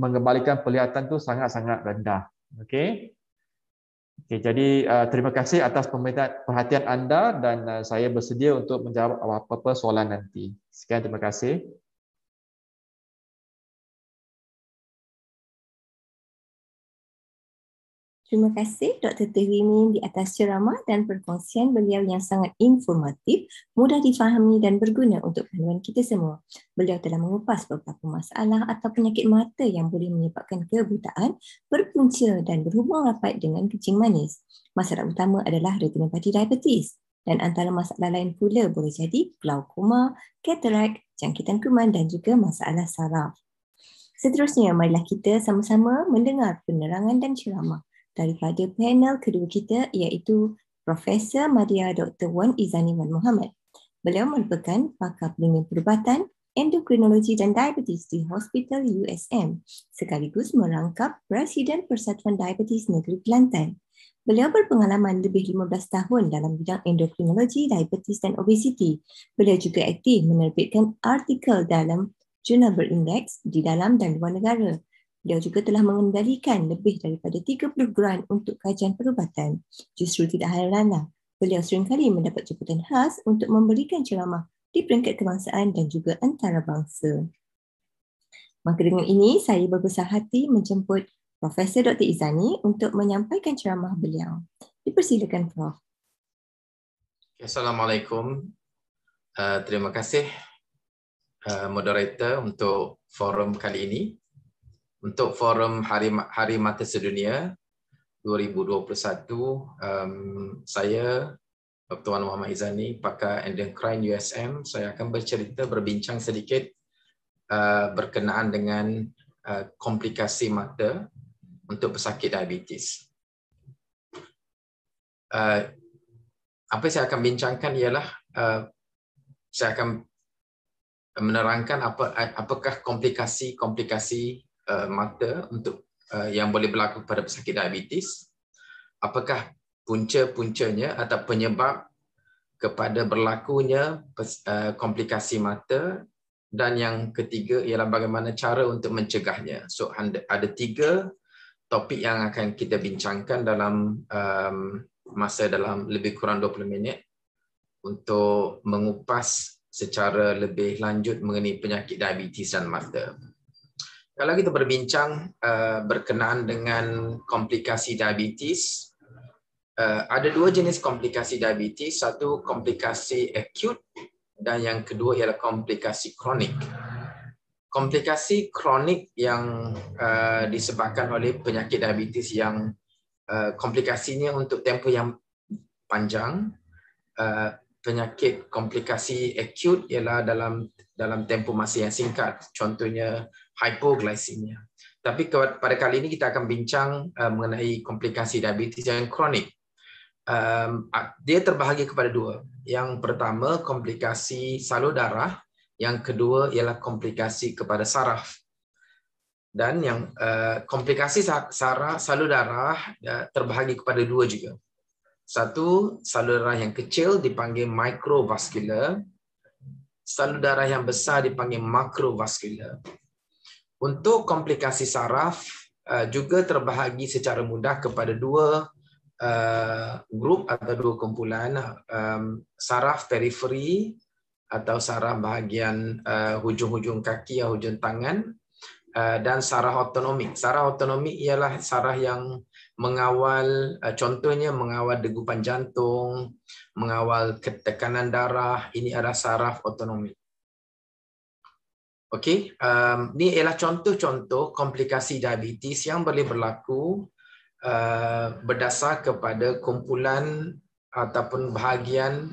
mengembalikan penglihatan tu sangat-sangat rendah. Okey. Okay, jadi terima kasih atas perhatian anda, dan saya bersedia untuk menjawab apa-apa soalan nanti. Sekian, terima kasih. Terima kasih Dr. Tehwimin di atas ceramah dan perkongsian beliau yang sangat informatif, mudah difahami dan berguna untuk panduan kita semua. Beliau telah mengupas beberapa masalah atau penyakit mata yang boleh menyebabkan kebutaan, berpunca dan berhubung rapat dengan kencing manis. Masalah utama adalah retinopati diabetes, dan antara masalah lain pula boleh jadi glaukoma, katarak, jangkitan kuman dan juga masalah saraf. Seterusnya, marilah kita sama-sama mendengar penerangan dan ceramah daripada panel kedua kita, iaitu Profesor Madya Dr. Wan Izani Wan Muhammad. Beliau merupakan pakar pelindung perubatan, endokrinologi dan diabetes di Hospital USM, sekaligus merangkap Presiden Persatuan Diabetes Negeri Kelantan. Beliau berpengalaman lebih 15 tahun dalam bidang endokrinologi, diabetes dan obesiti. Beliau juga aktif menerbitkan artikel dalam jurnal berindeks di dalam dan luar negara. Beliau juga telah mengendalikan lebih daripada 30 grant untuk kajian perubatan. Justru tidak heranlah, beliau seringkali mendapat jemputan khas untuk memberikan ceramah di peringkat kebangsaan dan juga antarabangsa. Maka dengan ini, saya berbesar hati menjemput Profesor Dr. Izani untuk menyampaikan ceramah beliau. Dipersilakan, Prof. Assalamualaikum. Terima kasih moderator untuk forum kali ini. Untuk forum Hari Mata Sedunia 2021, saya Dr. Wan Muhammad Izani, pakar endokrin USM. Saya akan berbincang sedikit berkenaan dengan komplikasi mata untuk pesakit diabetes. Apa yang saya akan bincangkan ialah saya akan menerangkan apakah komplikasi mata untuk yang boleh berlaku pada pesakit diabetes, apakah punca-puncanya atau penyebab kepada berlakunya komplikasi mata, dan yang ketiga ialah bagaimana cara untuk mencegahnya. So ada 3 topik yang akan kita bincangkan dalam masa dalam lebih kurang 20 minit untuk mengupas secara lebih lanjut mengenai penyakit diabetes dan mata. Kalau kita berbincang berkenaan dengan komplikasi diabetes, ada 2 jenis komplikasi diabetes, satu komplikasi akut dan yang kedua ialah komplikasi kronik. Komplikasi kronik yang disebabkan oleh penyakit diabetes yang komplikasinya untuk tempoh yang panjang. Penyakit komplikasi akut ialah dalam tempoh masa yang singkat, contohnya hypoglycemia. Tapi pada kali ini kita akan bincang mengenai komplikasi diabetes yang kronik. Dia terbahagi kepada 2. Yang pertama, komplikasi salur darah. Yang kedua ialah komplikasi kepada saraf. Dan yang komplikasi salur darah terbahagi kepada 2 juga. Satu, salur darah yang kecil dipanggil microvascular. Salur darah yang besar dipanggil makrovaskular. Untuk komplikasi saraf juga terbahagi secara mudah kepada 2 grup atau 2 kumpulan. Saraf periferi atau saraf bahagian hujung-hujung kaki atau hujung tangan, dan saraf autonomik. Saraf autonomik ialah saraf yang mengawal, contohnya mengawal degupan jantung, mengawal ketekanan darah. Ini adalah saraf autonomik. Okey, ini ialah contoh-contoh komplikasi diabetes yang boleh berlaku berdasar kepada kumpulan ataupun bahagian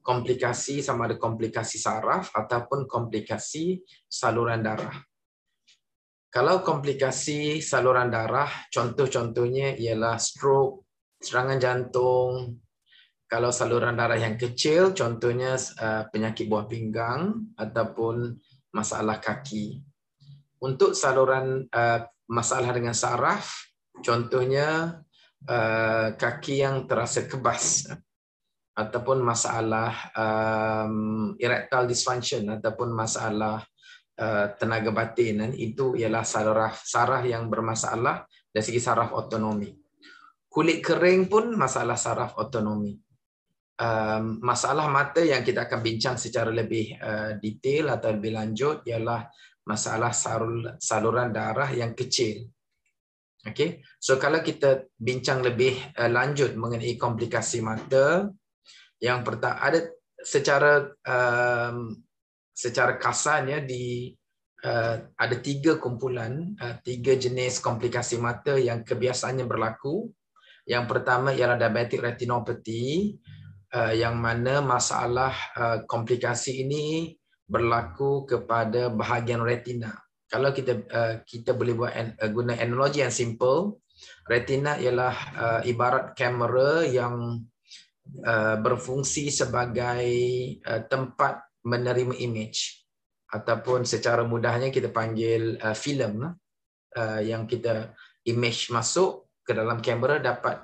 komplikasi, sama ada komplikasi saraf ataupun komplikasi saluran darah. Kalau komplikasi saluran darah, contoh-contohnya ialah stroke, serangan jantung. Kalau saluran darah yang kecil, contohnya penyakit buah pinggang ataupun masalah kaki. Untuk saluran masalah dengan saraf, contohnya kaki yang terasa kebas ataupun masalah erectile dysfunction ataupun masalah tenaga batin, itu ialah saraf yang bermasalah dari segi saraf otonomi. Kulit kering pun masalah saraf otonomi. Masalah mata yang kita akan bincang secara lebih detail atau lebih lanjut ialah masalah saluran darah yang kecil. Okay, so kalau kita bincang lebih lanjut mengenai komplikasi mata, yang pertama ada secara kasarnya ada 3 kumpulan, 3 jenis komplikasi mata yang kebiasaannya berlaku. Yang pertama ialah diabetic retinopathy, yang mana masalah komplikasi ini berlaku kepada bahagian retina. Kalau kita boleh guna analogi yang simple, retina ialah ibarat kamera yang berfungsi sebagai tempat menerima image, ataupun secara mudahnya kita panggil filem, yang kita image masuk ke dalam kamera, dapat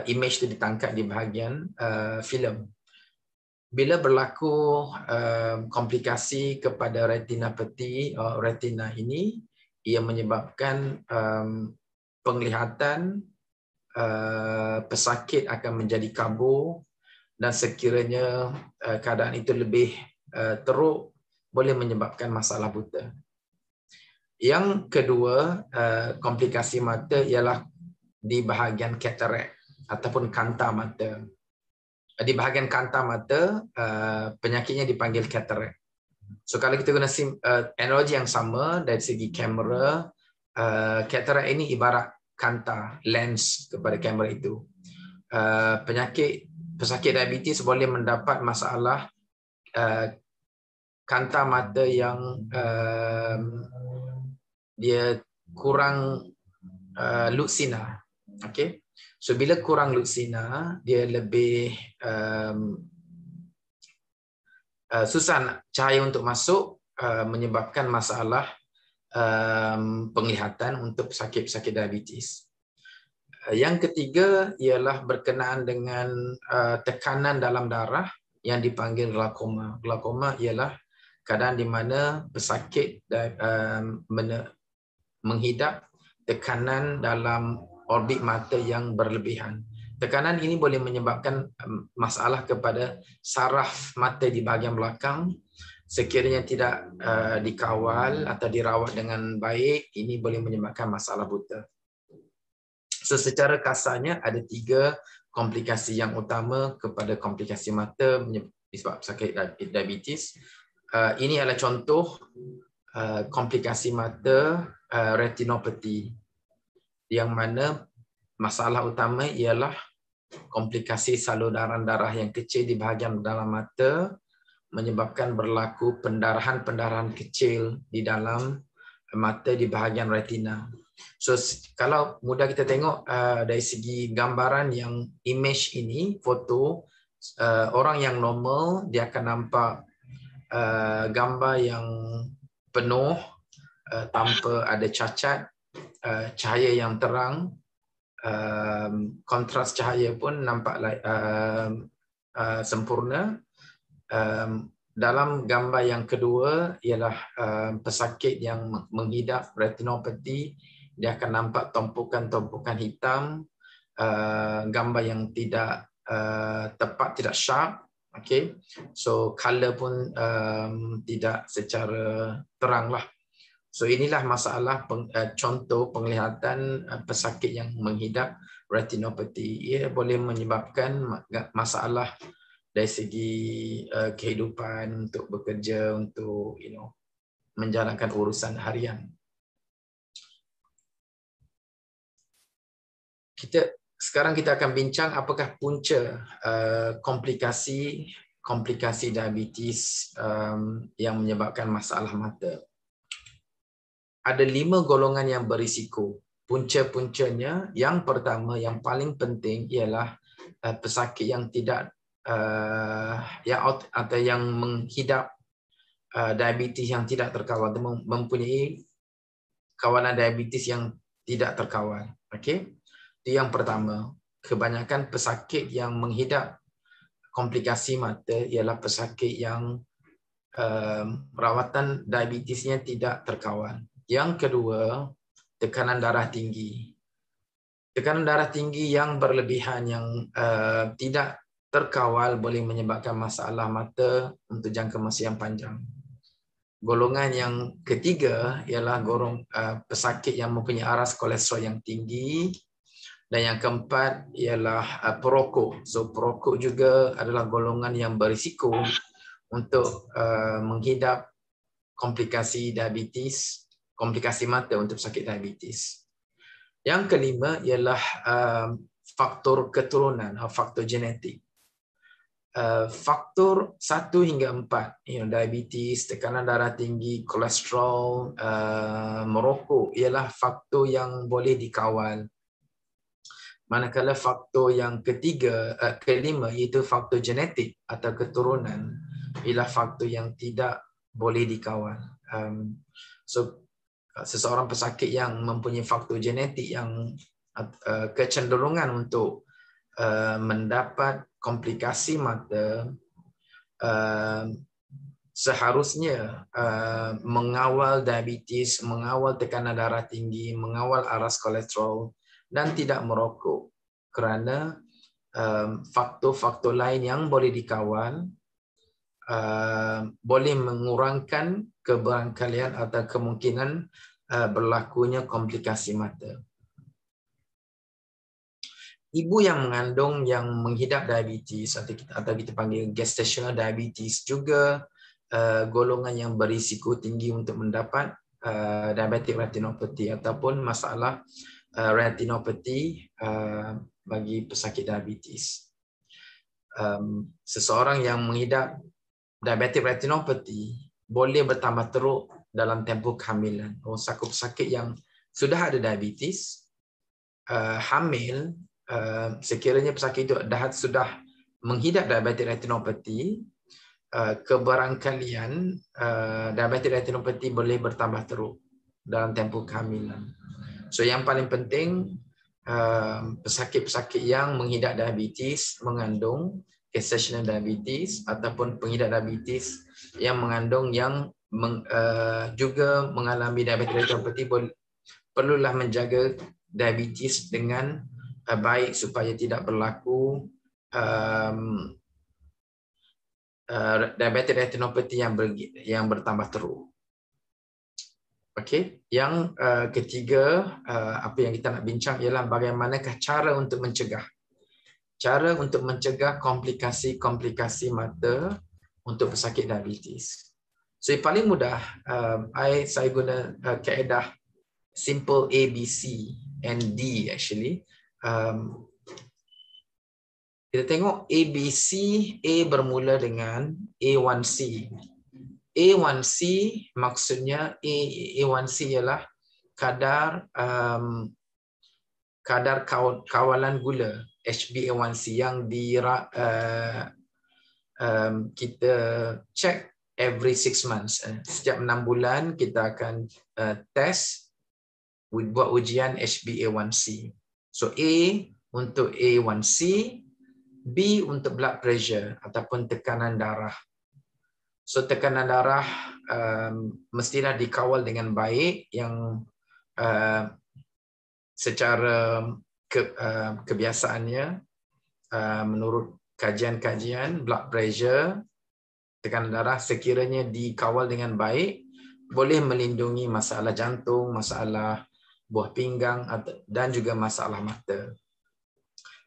image itu ditangkap di bahagian filem. Bila berlaku komplikasi kepada retinopathy, retina ini, ia menyebabkan penglihatan pesakit akan menjadi kabur, dan sekiranya keadaan itu lebih teruk, boleh menyebabkan masalah buta. Yang kedua, komplikasi mata ialah di bahagian katarak ataupun kanta mata. Di bahagian kanta mata, penyakitnya dipanggil katarak. So kalau kita guna analogi yang sama dari segi kamera, katarak ini ibarat kanta, lens kepada kamera itu. Pesakit diabetes boleh mendapat masalah kanta mata yang dia kurang lutsina. Okay? So bila kurang lutsina, dia lebih susah cahaya untuk masuk, menyebabkan masalah penglihatan untuk pesakit-pesakit diabetes. Yang ketiga ialah berkenaan dengan tekanan dalam darah yang dipanggil glaukoma. Glaukoma ialah keadaan di mana pesakit menghidap tekanan dalam orbit mata yang berlebihan. Tekanan ini boleh menyebabkan masalah kepada saraf mata di bahagian belakang. Sekiranya tidak dikawal atau dirawat dengan baik, ini boleh menyebabkan masalah buta. So, secara kasarnya ada 3 komplikasi yang utama kepada komplikasi mata disebabkan sakit diabetes. Ini adalah contoh komplikasi mata retinopathy, yang mana masalah utama ialah komplikasi saluran darah yang kecil di bahagian dalam mata, menyebabkan berlaku pendarahan-pendarahan kecil di dalam mata di bahagian retina. So kalau mudah kita tengok dari segi gambaran yang image ini, foto, orang yang normal dia akan nampak gambar yang penuh tanpa ada cacat, cahaya yang terang, kontras cahaya pun nampak sempurna. Dalam gambar yang kedua ialah pesakit yang menghidap retinopathy, dia akan nampak tumpukan-tumpukan hitam, gambar yang tidak tepat, tidak sharp. Okay, so color pun tidak secara terang lah. So inilah masalah contoh penglihatan pesakit yang menghidap retinopathy. Ia boleh menyebabkan masalah dari segi kehidupan, untuk bekerja, untuk menjalankan urusan harian. Sekarang kita akan bincang apakah punca komplikasi diabetes yang menyebabkan masalah mata. ada 5 golongan yang berisiko. Punca-puncanya, yang pertama, yang paling penting ialah pesakit yang tidak atau yang menghidap diabetes yang tidak terkawal, mempunyai kawalan diabetes yang tidak terkawal. Okey, itu yang pertama. Kebanyakan pesakit yang menghidap komplikasi mata ialah pesakit yang rawatan diabetesnya tidak terkawal. Yang kedua, tekanan darah tinggi. Tekanan darah tinggi yang berlebihan, yang tidak terkawal boleh menyebabkan masalah mata untuk jangka masa yang panjang. Golongan yang ketiga ialah pesakit yang mempunyai aras kolesterol yang tinggi. Dan yang keempat ialah perokok. So perokok juga adalah golongan yang berisiko untuk menghidap komplikasi diabetes, komplikasi mata untuk pesakit diabetes. Yang kelima ialah faktor keturunan atau faktor genetik. Faktor 1 hingga 4, diabetes, tekanan darah tinggi, kolesterol, merokok ialah faktor yang boleh dikawal. Manakala faktor yang kelima iaitu faktor genetik atau keturunan ialah faktor yang tidak boleh dikawal. So seseorang pesakit yang mempunyai faktor genetik yang kecenderungan untuk mendapat komplikasi mata seharusnya mengawal diabetes, mengawal tekanan darah tinggi, mengawal aras kolesterol dan tidak merokok, kerana faktor-faktor lain yang boleh dikawal boleh mengurangkan kebarangkalian atau kemungkinan berlakunya komplikasi mata. Ibu yang mengandung yang menghidap diabetes atau kita panggil gestational diabetes juga golongan yang berisiko tinggi untuk mendapat diabetic retinopathy ataupun masalah retinopathy bagi pesakit diabetes. Seseorang yang mengidap diabetic retinopathy boleh bertambah teruk dalam tempoh kehamilan. Pesakit yang sudah ada diabetes, hamil, sekiranya pesakit itu sudah menghidap diabetic retinopathy, kebarangkalian diabetic retinopathy boleh bertambah teruk dalam tempoh kehamilan. So yang paling penting, pesakit-pesakit yang menghidap diabetes mengandung gestational diabetes ataupun pengidap diabetes yang mengandung yang juga mengalami diabetic retinopathy perlulah menjaga diabetes dengan baik supaya tidak berlaku diabetic retinopathy yang bertambah teruk. Okey, yang ketiga apa yang kita nak bincang ialah bagaimanakah cara untuk mencegah. Cara untuk mencegah komplikasi-komplikasi mata untuk pesakit diabetes. So yang paling mudah, saya guna kaedah simple A, B, C and D actually. Kita tengok A, B, C. A bermula dengan A1C. A1C maksudnya A1C ialah kadar kawalan gula HbA1c yang kita check every 6 months. Setiap 6 bulan kita akan test, buat ujian HbA1c. So A untuk A1C, B untuk blood pressure ataupun tekanan darah. So tekanan darah mestilah dikawal dengan baik, yang secara kebiasaannya menurut kajian-kajian blood pressure, tekanan darah sekiranya dikawal dengan baik boleh melindungi masalah jantung, masalah buah pinggang dan juga masalah mata.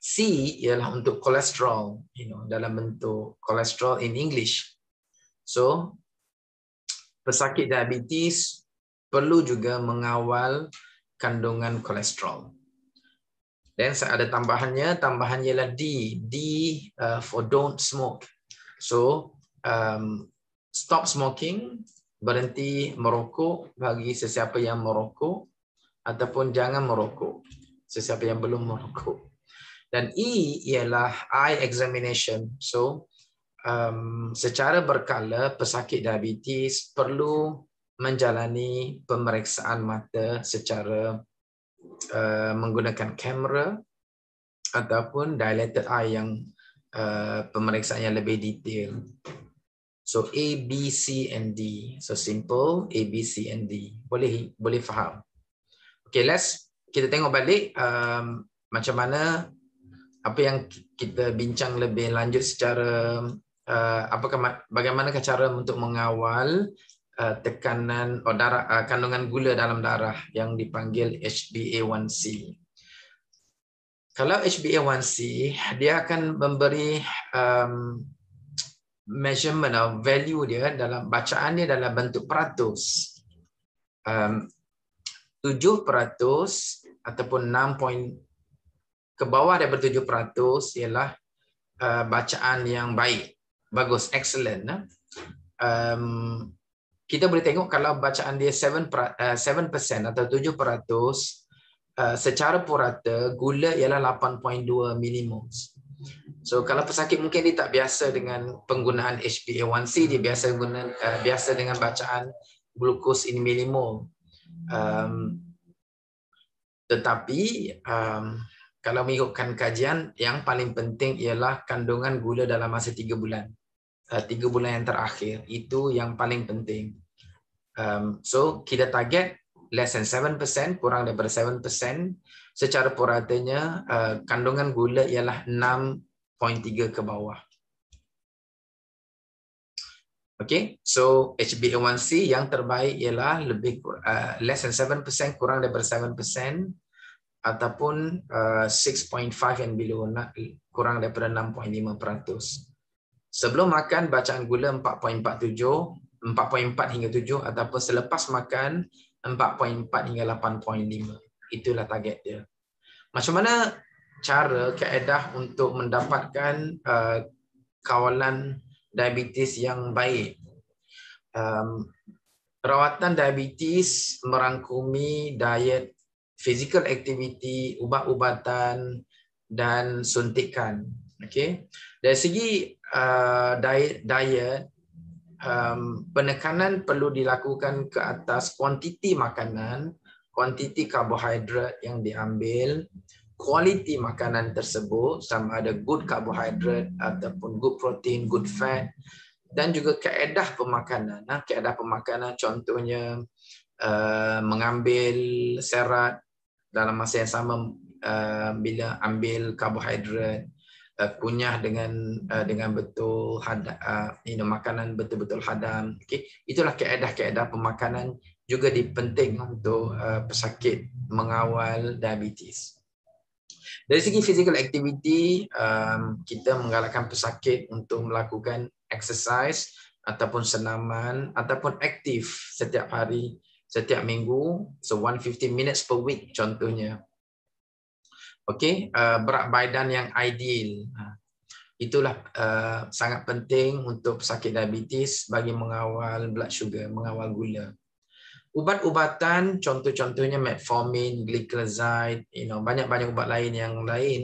C ialah untuk kolesterol, dalam bentuk kolesterol in English. So pesakit diabetes perlu juga mengawal kandungan kolesterol. Dan ada tambahannya ialah D. D for don't smoke. So stop smoking berhenti merokok bagi sesiapa yang merokok, ataupun jangan merokok sesiapa yang belum merokok. Dan E ialah eye examination. So secara berkala pesakit diabetes perlu menjalani pemeriksaan mata secara menggunakan kamera ataupun dilated eye yang pemeriksaannya lebih detail. So A, B, C and D. So simple A, B, C and D. Boleh faham. Okay, kita tengok balik macam mana apa yang kita bincang lebih lanjut secara bagaimanakah cara untuk mengawal tekanan kandungan gula dalam darah yang dipanggil HbA1c. Kalau HbA1c, dia akan memberi measurement of value dia dalam bacaan dia dalam bentuk peratus. 7% ataupun 6 ke bawah daripada 7% ialah bacaan yang baik, bagus, excellent. Kita boleh tengok kalau bacaan dia 7% atau 7%, secara purata gula ialah 8.2 millimoles. So kalau pesakit mungkin dia tak biasa dengan penggunaan HbA1c, dia biasa dengan bacaan glukos in millimole. Tetapi kalau mengikutkan kajian, yang paling penting ialah kandungan gula dalam masa 3 bulan. 3 bulan yang terakhir, itu yang paling penting. So kita target less than 7%, kurang daripada 7%. Secara puratanya kandungan gula ialah 6.3 ke bawah. Okay, so HbA1c yang terbaik ialah less than 7%, kurang daripada 7%, ataupun 6.5 and below, kurang daripada 6.5%. Sebelum makan bacaan gula 4.4 hingga 7, ataupun selepas makan 4.4 hingga 8.5. Itulah target dia. Macam mana cara kaedah untuk mendapatkan kawalan diabetes yang baik? Rawatan diabetes merangkumi diet, physical activity, ubat-ubatan dan suntikan. Okay. Dari segi diet, penekanan perlu dilakukan ke atas kuantiti makanan, kuantiti karbohidrat yang diambil, kualiti makanan tersebut, sama ada good carbohydrate ataupun good protein, good fat, dan juga kaedah pemakanan. Kaedah pemakanan contohnya mengambil serat dalam masa yang sama bila ambil karbohidrat, kunyah dengan betul, makanan betul-betul hadam. Okay. Itulah kaedah-kaedah pemakanan juga penting untuk pesakit mengawal diabetes. Dari segi physical activity, kita menggalakkan pesakit untuk melakukan exercise ataupun senaman ataupun aktif setiap hari, setiap minggu, so 150 minutes per week contohnya. Okey, berat badan yang ideal. Itulah sangat penting untuk pesakit diabetes bagi mengawal blood sugar, mengawal gula. Ubat-ubatan contoh-contohnya metformin, gliclazide, banyak-banyak ubat lain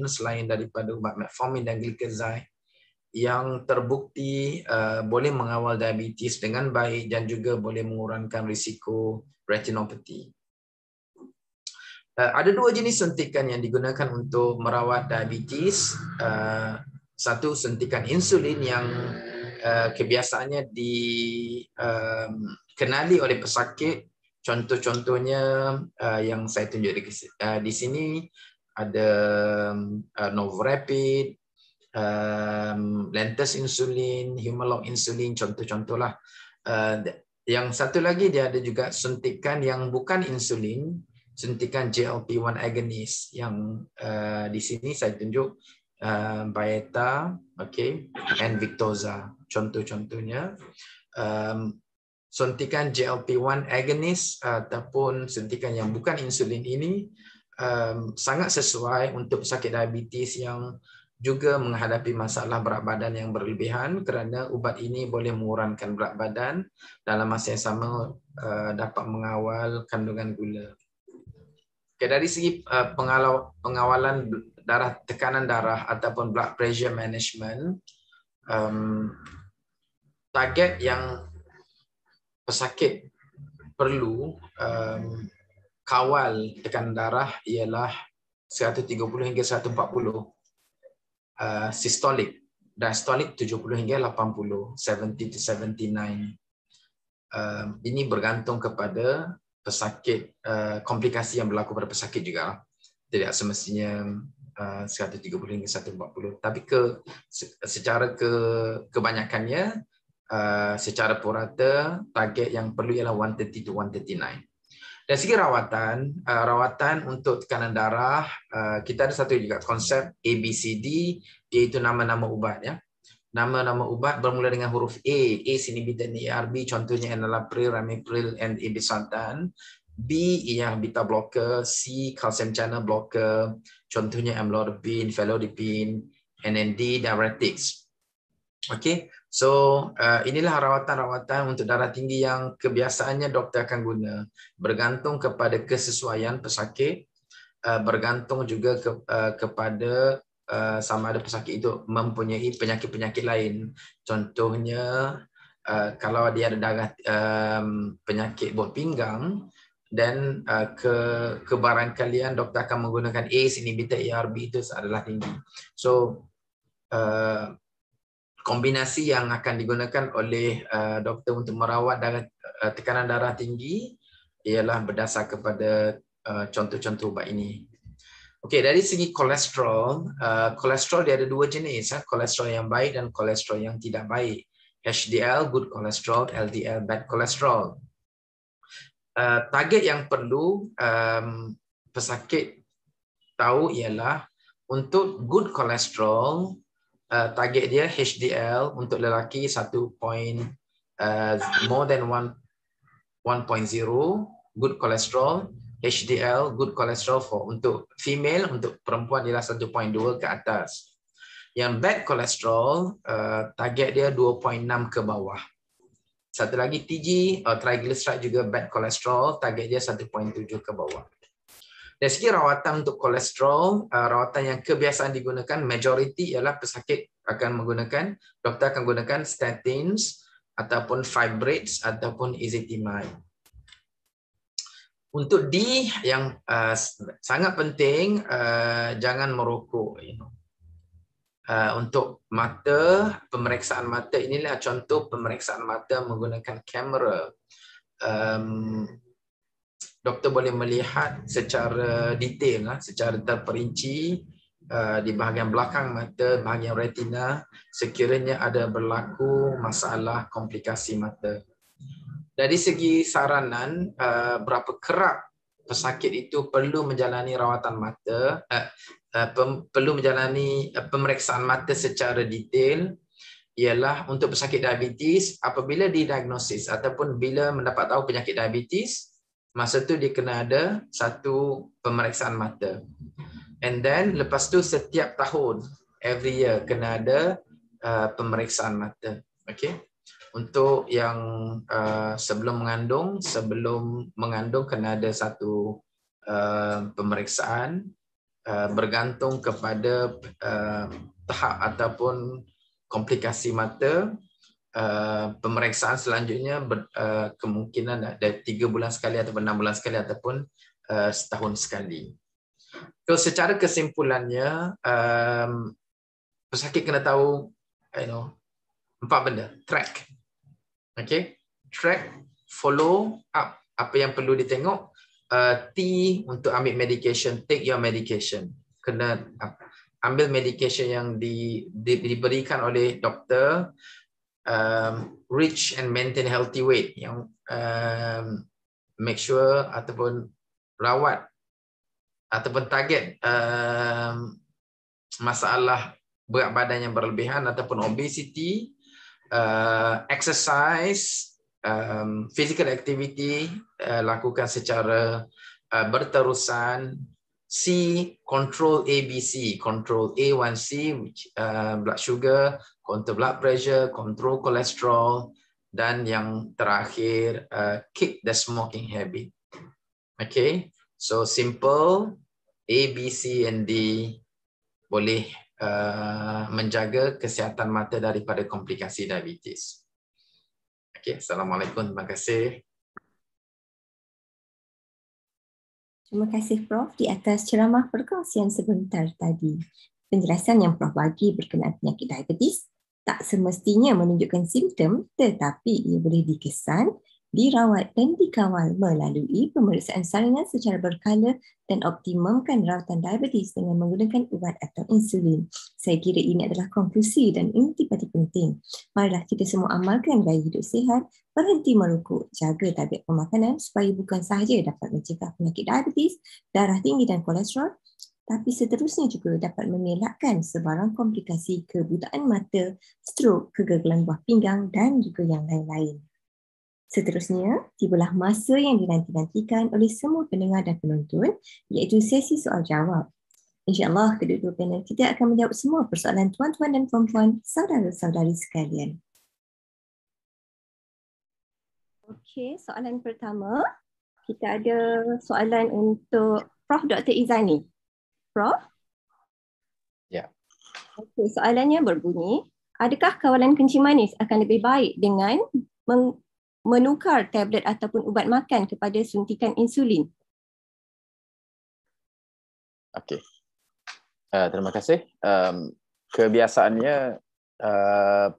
selain daripada ubat metformin dan gliclazide yang terbukti boleh mengawal diabetes dengan baik dan juga boleh mengurangkan risiko retinopathy. Ada 2 jenis suntikan yang digunakan untuk merawat diabetes. Satu, suntikan insulin yang kebiasaannya dikenali oleh pesakit. Contoh-contohnya yang saya tunjuk di sini ada Novorapid, Lantus insulin, Humalog insulin, contoh-contohlah. Yang satu lagi dia ada juga suntikan yang bukan insulin, suntikan GLP-1 agonist yang di sini saya tunjuk Byetta, okay, and Victoza, contoh-contohnya. Suntikan GLP-1 agonist ataupun suntikan yang bukan insulin ini sangat sesuai untuk pesakit diabetes yang juga menghadapi masalah berat badan yang berlebihan kerana ubat ini boleh mengurangkan berat badan dalam masa yang sama dapat mengawal kandungan gula. Okay, dari segi pengawalan tekanan darah ataupun blood pressure management, target yang pesakit perlu kawal tekanan darah ialah 130 hingga 140, sistolik, diastolik 70 hingga 80, 70 to 79. Ini bergantung kepada pesakit, komplikasi yang berlaku pada pesakit juga. Tidak semestinya 130 hingga 140, tapi secara kebanyakannya secara purata target yang perlu ialah 130 to 139. Dari segi rawatan untuk tekanan darah, kita ada satu juga konsep ABCD, iaitu nama-nama ubat ya. Nama-nama ubat bermula dengan huruf A, ACE inhibitor ARB, contohnya enalapril, ramipril, and irbesartan. B yang beta blocker, C calcium channel blocker, contohnya amlodipine, felodipine, and then D diuretics. Okay, so inilah rawatan-rawatan untuk darah tinggi yang kebiasaannya doktor akan guna, bergantung kepada kesesuaian pesakit, bergantung juga kepada sama ada pesakit itu mempunyai penyakit-penyakit lain. Contohnya kalau dia ada darah penyakit buah pinggang, dan kebarangkalian doktor akan menggunakan ACE inhibitor ARB itu adalah tinggi. So kombinasi yang akan digunakan oleh doktor untuk merawat tekanan darah tinggi ialah berdasar kepada contoh-contoh ubat ini. Okey, dari segi kolesterol, kolesterol dia ada dua jenis, kolesterol yang baik dan kolesterol yang tidak baik. HDL, good cholesterol, LDL, bad cholesterol. Target yang perlu pesakit tahu ialah untuk good cholesterol, target dia HDL untuk lelaki 1 more than 1.0 good cholesterol, HDL good cholesterol untuk female, untuk perempuan ialah 1.2 ke atas. Yang bad cholesterol target dia 2.6 ke bawah. Satu lagi TG, triglyceride juga bad cholesterol, target dia 1.7 ke bawah. Dari segi rawatan untuk kolesterol, rawatan yang kebiasaan digunakan majoriti ialah pesakit akan menggunakan, doktor akan gunakan statins ataupun fibrates ataupun ezetimibe. Untuk D yang sangat penting, jangan merokok. Untuk mata, pemeriksaan mata, inilah contoh pemeriksaan mata menggunakan kamera. Doktor boleh melihat secara detail, secara terperinci di bahagian belakang mata, bahagian retina, sekiranya ada berlaku masalah komplikasi mata. Dari segi saranan, berapa kerap pesakit itu perlu menjalani rawatan mata, perlu menjalani pemeriksaan mata secara detail, ialah untuk pesakit diabetes, apabila didiagnosis ataupun bila mendapat tahu penyakit diabetes, masa tu dia kena ada satu pemeriksaan mata. And then lepas tu setiap tahun, every year kena ada pemeriksaan mata. Okay? Untuk yang sebelum mengandung kena ada satu pemeriksaan, bergantung kepada tahap ataupun komplikasi mata. Pemeriksaan selanjutnya kemungkinan ada 3 bulan sekali ataupun 6 bulan sekali ataupun setahun sekali. So, secara kesimpulannya, pesakit kena tahu 4 benda. Track. Okay? Track, follow up apa yang perlu ditengok. T untuk ambil medication, take your medication. Kena ambil medication yang diberikan oleh doktor. Reach and maintain healthy weight, yang make sure ataupun rawat ataupun target masalah berat badan yang berlebihan ataupun obesity, exercise, physical activity lakukan secara berterusan, C, control ABC, control A1C, which blood sugar, control blood pressure, control kolesterol, dan yang terakhir kick the smoking habit. Okay, so simple, A, B, C, and D boleh menjaga kesihatan mata daripada komplikasi diabetes. Okay, Assalamualaikum, terima kasih. Terima kasih Prof di atas ceramah perkongsian sebentar tadi. Penjelasan yang Prof bagi berkenaan penyakit diabetes tak semestinya menunjukkan simptom, tetapi ia boleh dikesan, dirawat dan dikawal melalui pemeriksaan salinan secara berkala dan optimumkan rawatan diabetes dengan menggunakan ubat atau insulin. Saya kira ini adalah konklusi dan intipati penting. Marilah kita semua amalkan gaya hidup sihat, berhenti merokok, jaga tabiat pemakanan supaya bukan sahaja dapat mencegah penyakit diabetes, darah tinggi dan kolesterol, tapi seterusnya juga dapat mengelakkan sebarang komplikasi kebutaan mata, strok, kegagalan buah pinggang dan juga yang lain-lain. Seterusnya, tibalah masa yang dinanti-nantikan oleh semua pendengar dan penonton, iaitu sesi soal jawab. InsyaAllah, kedua-dua panel kita akan menjawab semua persoalan tuan-tuan dan puan-puan, saudara-saudari sekalian. Okey, soalan pertama. Kita ada soalan untuk Prof. Dr. Izani. Prof? Ya. Okey, soalannya berbunyi, adakah kawalan kencing manis akan lebih baik dengan menukar tablet ataupun ubat makan kepada suntikan insulin? Okey. Terima kasih. Kebiasaannya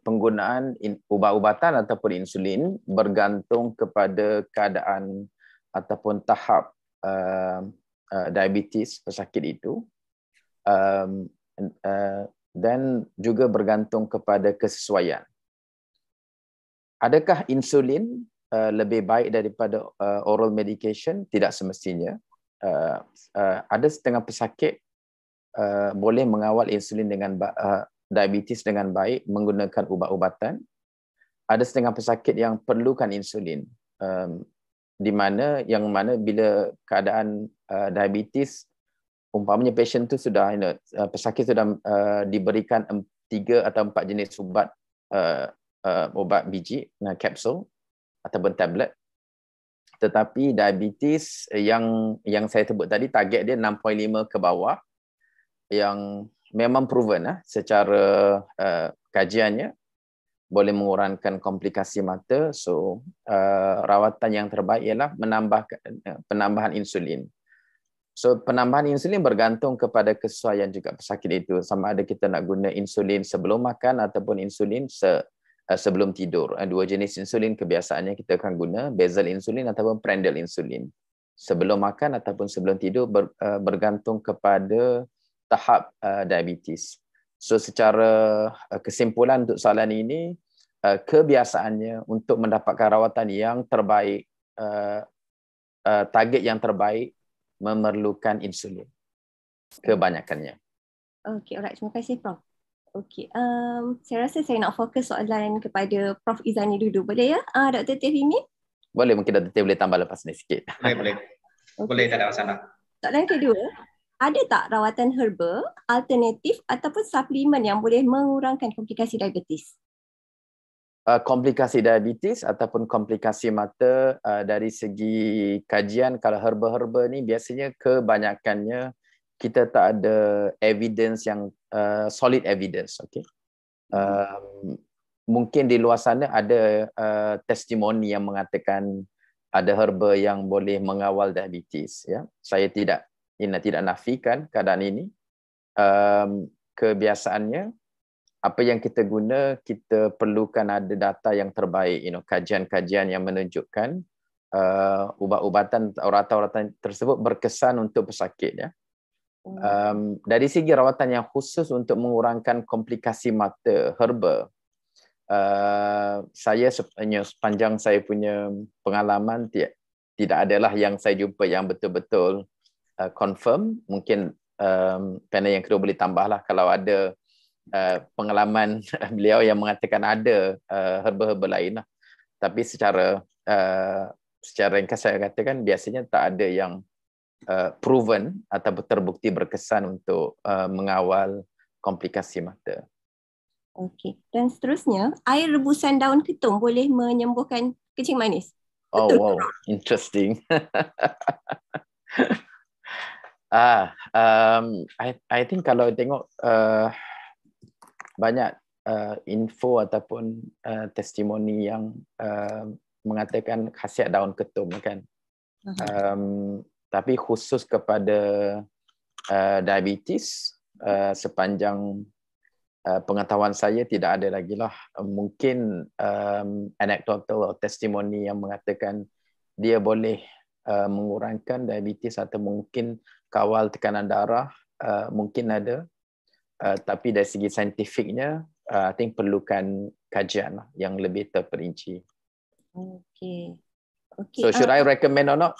penggunaan ubat-ubatan ataupun insulin bergantung kepada keadaan ataupun tahap diabetes pesakit itu, dan juga bergantung kepada kesesuaian. Adakah insulin lebih baik daripada oral medication? Tidak semestinya. Ada setengah pesakit boleh mengawal insulin dengan diabetes dengan baik menggunakan ubat-ubatan. Ada setengah pesakit yang perlukan insulin, di mana bila keadaan diabetes, umpamanya pasien tu sudah pesakit sudah diberikan 3 atau 4 jenis ubat biji, kapsul ataupun tablet, tetapi diabetes yang saya sebut tadi, target dia 6.5 ke bawah, yang memang proven secara kajiannya boleh mengurangkan komplikasi mata. So rawatan yang terbaik ialah penambahan insulin. So penambahan insulin bergantung kepada kesesuaian juga pesakit itu, sama ada kita nak guna insulin sebelum makan ataupun insulin sebelum tidur. 2 jenis insulin kebiasaannya kita akan guna, basal insulin ataupun prandial insulin. Sebelum makan ataupun sebelum tidur bergantung kepada tahap diabetes. So secara kesimpulan untuk soalan ini, kebiasaannya untuk mendapatkan rawatan yang terbaik, target yang terbaik memerlukan insulin kebanyakannya. Okey, alright. Terima kasih Prof. Okey, saya rasa saya nak fokus soalan kepada Prof. Izani dulu. Boleh ya, Dr. Tefimi? Boleh, mungkin Dr. Teh boleh tambah lepas ni sikit. Boleh. Okay. Boleh, tak ada masalah. Soalan kedua, ada tak rawatan herba, alternatif ataupun suplemen yang boleh mengurangkan komplikasi diabetes? Komplikasi diabetes ataupun komplikasi mata, dari segi kajian, kalau herba-herba ni biasanya kebanyakannya kita tak ada evidence yang solid evidence. Okay? Mungkin di luar sana ada testimoni yang mengatakan ada herba yang boleh mengawal diabetes. Ya, saya tidak nafikan keadaan ini. Kebiasaannya apa yang kita guna, kita perlukan ada data yang terbaik, kajian-kajian yang menunjukkan ubat-ubatan atau rawatan tersebut berkesan untuk pesakit. Ya. Dari segi rawatan yang khusus untuk mengurangkan komplikasi mata, herba, saya sepanjang saya punya pengalaman tidak adalah yang saya jumpa yang betul-betul confirm. Mungkin panel yang kedua boleh tambahlah kalau ada pengalaman beliau yang mengatakan ada herba-herba lain lah. Tapi secara ringkas saya katakan biasanya tak ada yang proven atau terbukti berkesan untuk mengawal komplikasi mata. Okey. Dan seterusnya, air rebusan daun ketum boleh menyembuhkan kencing manis. Oh Betul. wow, interesting. I think kalau tengok banyak info ataupun testimoni yang mengatakan khasiat daun ketum kan. Tapi khusus kepada diabetes, sepanjang pengetahuan saya tidak ada lagi lah. Mungkin anecdotal atau testimoni yang mengatakan dia boleh mengurangkan diabetes atau mungkin kawal tekanan darah, mungkin ada. Tapi dari segi saintifiknya, I think perlukan kajian lah yang lebih terperinci. Okey. So should I recommend or not?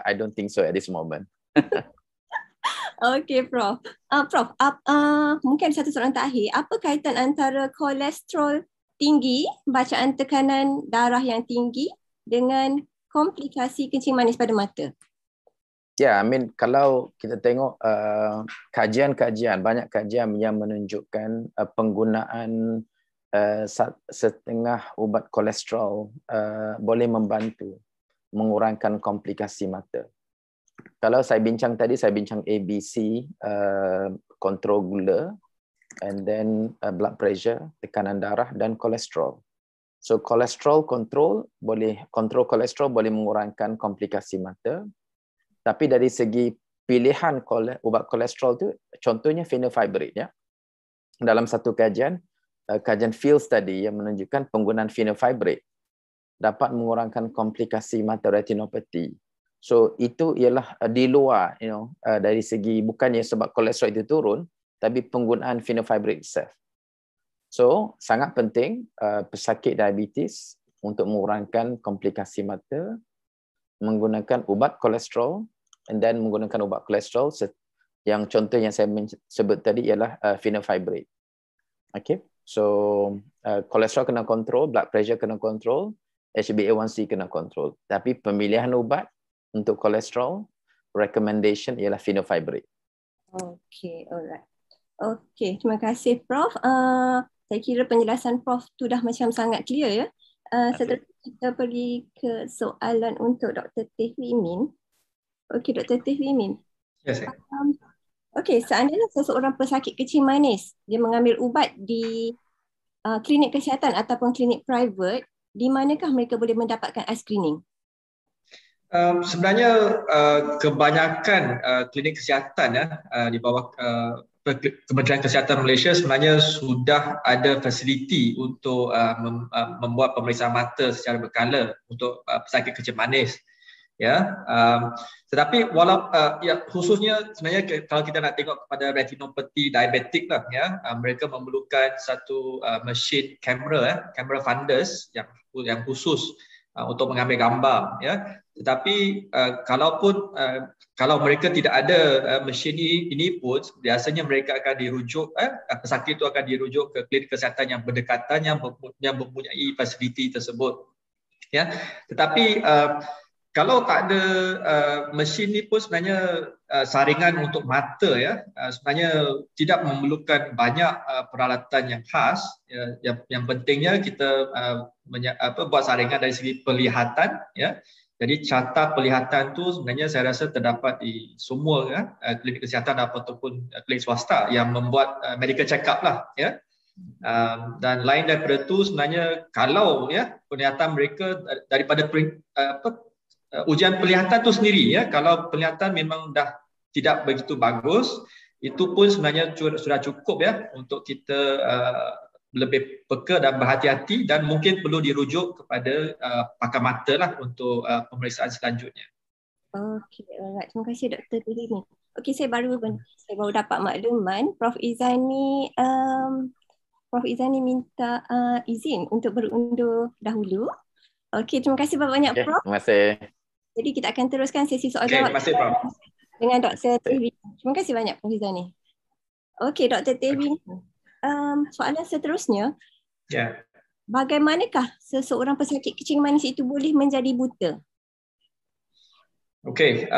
I don't think so at this moment. Okey, Prof. Prof, mungkin satu soalan terakhir. Apa kaitan antara kolesterol tinggi, bacaan tekanan darah yang tinggi dengan komplikasi kencing manis pada mata? Ya, I mean kalau kita tengok kajian-kajian, banyak kajian yang menunjukkan penggunaan setengah ubat kolesterol boleh membantu mengurangkan komplikasi mata. Kalau saya bincang tadi, saya bincang ABC, kontrol gula, and then blood pressure, tekanan darah, dan kolesterol. So kolesterol kontrol kolesterol boleh mengurangkan komplikasi mata. Tapi dari segi pilihan ubat kolesterol tu, contohnya fenofibrate ya. Dalam satu kajian Fields tadi yang menunjukkan penggunaan fenofibrate dapat mengurangkan komplikasi mata retinopati. So itu ialah di luar, dari segi bukannya sebab kolesterol itu turun, tapi penggunaan fenofibrate itself. So sangat penting pesakit diabetes untuk mengurangkan komplikasi mata menggunakan ubat kolesterol, and then menggunakan ubat kolesterol yang contoh yang saya sebut tadi ialah fenofibrate. Okay, so kolesterol kena kontrol, blood pressure kena kontrol, HbA1c kena kontrol. Tapi pemilihan ubat untuk kolesterol, recommendation ialah fenofibrate. Okay, alright. Okay, terima kasih Prof. Saya kira penjelasan Prof tu dah macam sangat clear ya. Setelah kita pergi ke soalan untuk Dr. Tehwimin. Okay, Dr. Tehwimin. Yes, okay, seandainya seseorang pesakit kencing manis, dia mengambil ubat di klinik kesihatan ataupun klinik private, di manakah mereka boleh mendapatkan eye screening? Sebenarnya kebanyakan klinik kesihatan di bawah Kementerian Kesihatan Malaysia sebenarnya sudah ada fasiliti untuk membuat pemeriksaan mata secara berkala untuk pesakit kencing manis. Ya, tetapi khususnya sebenarnya kalau kita nak tengok kepada retinopathy diabetik lah ya, mereka memerlukan satu mesin kamera fundus yang khusus untuk mengambil gambar ya. Tetapi kalau mereka tidak ada mesin ini pun biasanya mereka akan dirujuk pesakit itu akan dirujuk ke klinik kesihatan yang berdekatan yang mempunyai fasiliti tersebut ya. Tetapi kalau tak ada mesin ni pun sebenarnya saringan untuk mata ya, sebenarnya tidak memerlukan banyak peralatan yang khas ya. Yang pentingnya kita buat saringan dari segi penglihatan ya. Jadi carta penglihatan tu sebenarnya saya rasa terdapat di semua klinik kesihatan ataupun klinik swasta yang membuat medical check up lah ya. Dan lain daripada tu sebenarnya kalau ya penglihatan mereka daripada ujian penglihatan tu sendiri ya, kalau penglihatan memang dah tidak begitu bagus, itu pun sebenarnya sudah cukup ya untuk kita lebih peka dan berhati-hati dan mungkin perlu dirujuk kepada pakar mata lah untuk pemeriksaan selanjutnya. Okey, alright. Terima kasih Dr. Tehwimin. Okey, saya baru dapat makluman Prof Izani minta izin untuk berundur dahulu. Okey, terima kasih banyak Prof. Terima kasih. Jadi kita akan teruskan sesi soal jawab dengan Dr. Tehwimin. Terima kasih banyak Prof Izani. Okey, Dr. Tehwimin. Soalan seterusnya. Ya. Bagaimanakah seseorang pesakit kencing manis itu boleh menjadi buta? Okey,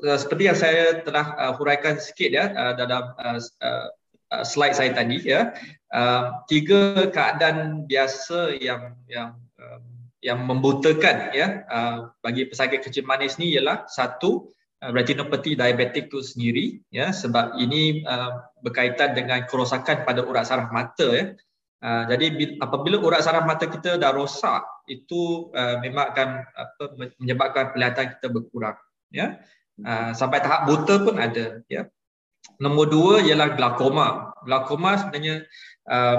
seperti yang saya telah huraikan sikit ya dalam slide saya tadi ya, 3 keadaan biasa yang membutakan ya bagi pesakit kencing manis ni ialah satu, retinopathy diabetik tu sendiri ya, sebab ini berkaitan dengan kerosakan pada urat saraf mata ya. Jadi apabila urat saraf mata kita dah rosak, itu memang akan menyebabkan penglihatan kita berkurang ya. Sampai tahap buta pun ada ya. Nombor 2 ialah glaukoma. Glaukoma sebenarnya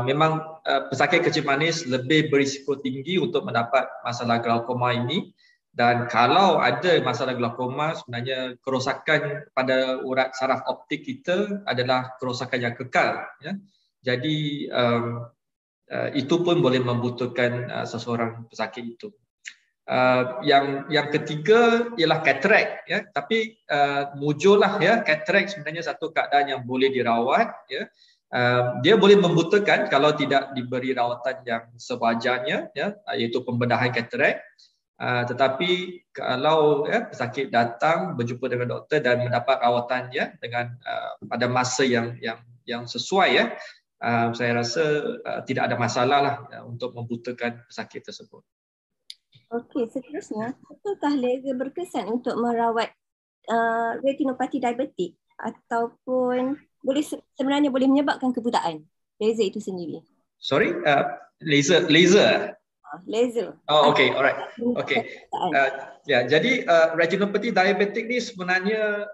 memang pesakit kencing manis lebih berisiko tinggi untuk mendapat masalah glaukoma ini, dan kalau ada masalah glaukoma sebenarnya kerosakan pada urat saraf optik kita adalah kerosakan yang kekal ya. Jadi itu pun boleh membutuhkan seseorang pesakit itu. Yang ketiga ialah katarak ya, tapi mujurlah ya, katarak sebenarnya satu keadaan yang boleh dirawat ya. Dia boleh membutakan kalau tidak diberi rawatan yang sewajarnya ya, iaitu pembedahan katarak. Tetapi kalau ya, pesakit datang berjumpa dengan doktor dan mendapat rawatannya dengan pada masa yang sesuai ya, saya rasa tidak ada masalah lah untuk membutakan pesakit tersebut. Okey, seterusnya, betulkah laser berkesan untuk merawat retinopathy diabetik ataupun sebenarnya boleh menyebabkan kebutaan laser itu sendiri? Sorry, laser. Laser. Oh, okay, alright. Okay. Ya, jadi retinopathy diabetik ni sebenarnya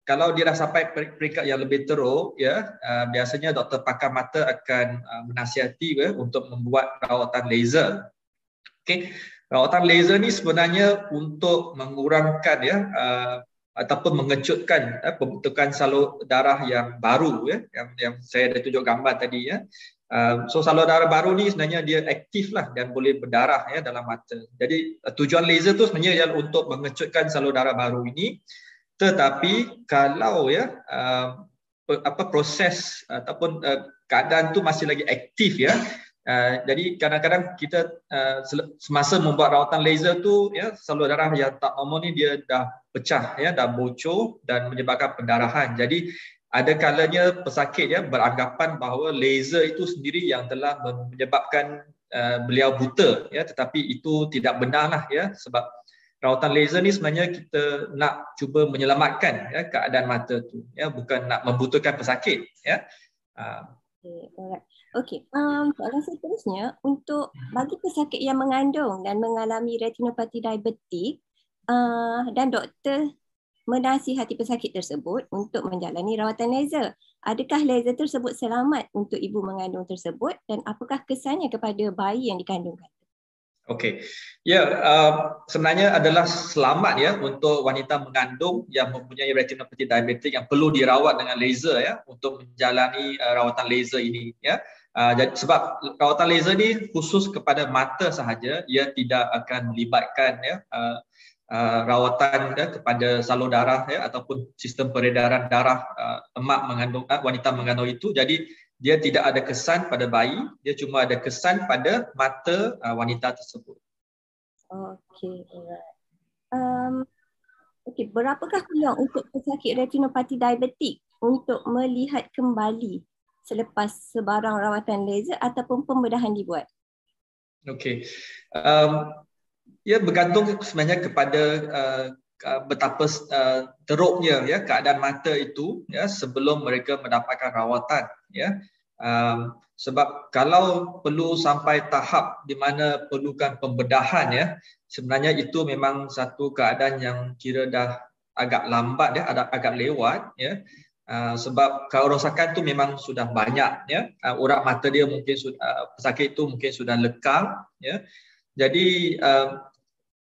kalau dia dah sampai peringkat yang lebih teruk ya, biasanya doktor pakar mata akan menasihati untuk membuat rawatan laser. Okay. Rawatan laser ni sebenarnya untuk mengurangkan ya ataupun mengejutkan pembentukan salur darah yang baru ya, yang saya dah tunjuk gambar tadi ya. So salur darah baru ni sebenarnya dia aktif lah dan boleh berdarah ya dalam mata. Jadi tujuan laser tu sebenarnya ialah untuk mengejutkan salur darah baru ini. Tetapi kalau ya proses ataupun keadaan tu masih lagi aktif ya, jadi kadang-kadang kita semasa membuat rawatan laser tu ya, salur darah yang tak normal ni dia dah pecah ya, dah bocor dan menyebabkan pendarahan. Jadi ada kalanya pesakit ya beranggapan bahawa laser itu sendiri yang telah menyebabkan beliau buta ya, tetapi itu tidak benar lah ya, sebab rawatan laser ni sebenarnya kita nak cuba menyelamatkan ya keadaan mata tu ya, bukan nak membutakan pesakit ya. Okey, soalan seterusnya, untuk bagi pesakit yang mengandung dan mengalami retinopathy diabetik dan doktor menasihati pesakit tersebut untuk menjalani rawatan laser, adakah laser tersebut selamat untuk ibu mengandung tersebut dan apakah kesannya kepada bayi yang dikandungkan? Okey, ya, sebenarnya adalah selamat ya untuk wanita mengandung yang mempunyai retinopathy diabetik yang perlu dirawat dengan laser ya, untuk menjalani rawatan laser ini ya. Jadi sebab rawatan laser ni khusus kepada mata sahaja, ia tidak akan melibatkan ya rawatan ya kepada salur darah ya ataupun sistem peredaran darah emak mengandung wanita mengandung itu. Jadi dia tidak ada kesan pada bayi, dia cuma ada kesan pada mata wanita tersebut. Okey, alright. Okey, berapakah peluang untuk pesakit retinopathy diabetik untuk melihat kembali selepas sebarang rawatan laser ataupun pembedahan dibuat? Okey. Ia bergantung sebenarnya kepada betapa teruknya ya keadaan mata itu ya sebelum mereka mendapatkan rawatan ya. Sebab kalau perlu sampai tahap di mana perlukan pembedahan ya, sebenarnya itu memang satu keadaan yang kira dah agak lambat ya, agak lewat ya. Sebab kerosakan tu memang sudah banyak ya. Urat mata dia mungkin pesakit itu mungkin sudah lekang ya. Jadi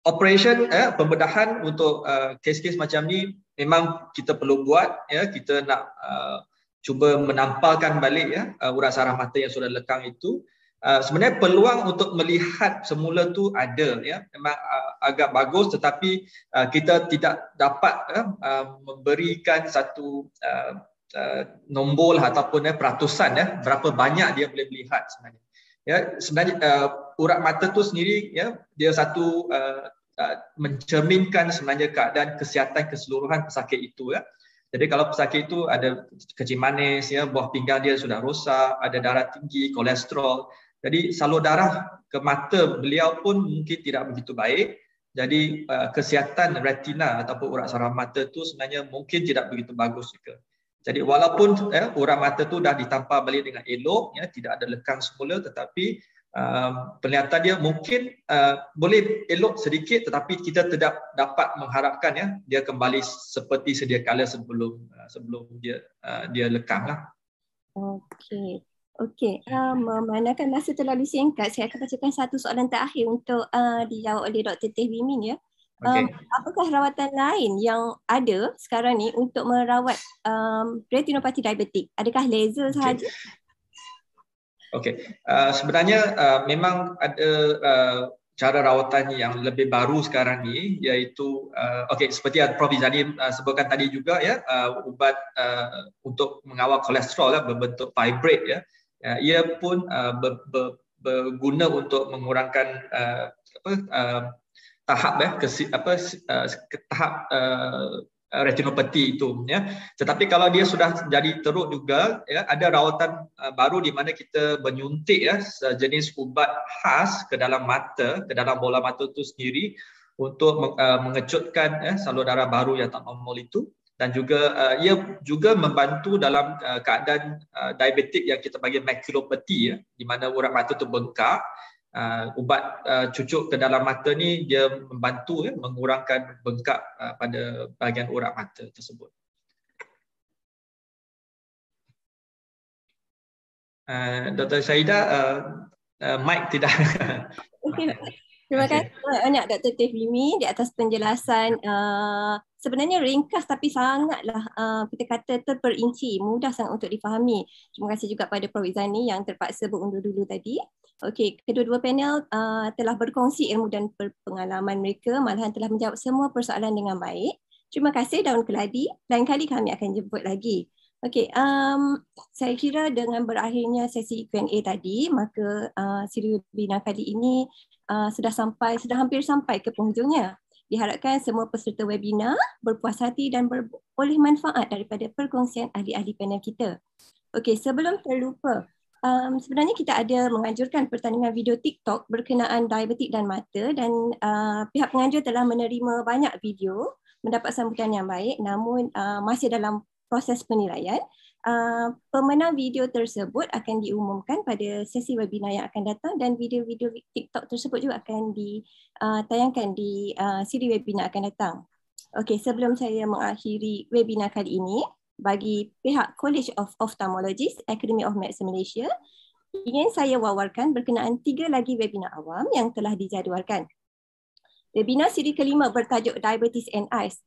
operation pembedahan untuk kes-kes macam ni memang kita perlu buat ya, kita nak cuba menampalkan balik ya urat saraf mata yang sudah lekang itu. Sebenarnya peluang untuk melihat semula tu ada ya, memang agak bagus, tetapi kita tidak dapat memberikan satu nombor ataupun peratusan ya berapa banyak dia boleh melihat sebenarnya. Ya, sebenarnya urat mata tu sendiri ya, dia satu mencerminkan sebenarnya keadaan kesihatan keseluruhan pesakit itu ya. Jadi kalau pesakit itu ada kencing manis ya, buah pinggang dia sudah rosak, ada darah tinggi, kolesterol. Jadi salur darah ke mata beliau pun mungkin tidak begitu baik. Jadi kesihatan retina ataupun urat saraf mata itu sebenarnya mungkin tidak begitu bagus juga. Jadi walaupun urat mata tu dah ditampar balik dengan elok, ya, tidak ada lekang semula, tetapi penglihatan dia mungkin boleh elok sedikit, tetapi kita tidak dapat mengharapkan ya dia kembali seperti sedia kala sebelum dia lekang lah. Okey. Memandangkan masa terlalu singkat, saya akan bacakan satu soalan terakhir untuk dijawab oleh Dr. Teh Wee Min ya. Apakah rawatan lain yang ada sekarang ni untuk merawat retinopati diabetik? Adakah laser sahaja? Sebenarnya memang ada cara rawatan yang lebih baru sekarang ni, iaitu seperti yang Prof. Izani sebutkan tadi juga ya, ubat untuk mengawal kolesterol berbentuk fibrate ya. Ia pun berguna untuk mengurangkan tahap retinopati itu ya. Tetapi kalau dia sudah jadi teruk juga ya, ada rawatan baru di mana kita menyuntik ya sejenis ubat khas ke dalam mata, ke dalam bola mata itu sendiri untuk mengecutkan salur darah baru yang tak normal itu, dan juga ia juga membantu dalam keadaan diabetik yang kita panggil maculopati ya, di mana urat mata itu bengkak. Ubat cucuk ke dalam mata ni dia membantu ya, mengurangkan bengkak pada bahagian urat mata tersebut. Dr. Syahidah, mic tidak. Terima kasih banyak Dr. Teh Wee Min di atas penjelasan sebenarnya ringkas tapi sangatlah kita kata terperinci, mudah sangat untuk difahami. Terima kasih juga pada Prof. Izani yang terpaksa berundur dulu tadi. Okey, kedua-dua panel telah berkongsi ilmu dan pengalaman mereka, malahan telah menjawab semua persoalan dengan baik. Terima kasih Daun Keladi. Lain kali kami akan jemput lagi. Okey, saya kira dengan berakhirnya sesi Q&A tadi, maka siri webinar kali ini sudah hampir sampai ke penghujungnya. Diharapkan semua peserta webinar berpuas hati dan beroleh manfaat daripada perkongsian ahli-ahli panel kita. Okey, sebelum terlupa, sebenarnya kita ada menganjurkan pertandingan video TikTok berkenaan diabetik dan mata, dan pihak penganjur telah menerima banyak video, mendapat sambutan yang baik, namun masih dalam proses penilaian. Pemenang video tersebut akan diumumkan pada sesi webinar yang akan datang, dan video-video TikTok tersebut juga akan ditayangkan di siri webinar akan datang. Okey, sebelum saya mengakhiri webinar kali ini, bagi pihak College of Ophthalmologists Academy of Medicine Malaysia, ingin saya wawarkan berkenaan 3 lagi webinar awam yang telah dijadualkan. Webinar siri kelima bertajuk Diabetes and Eyes,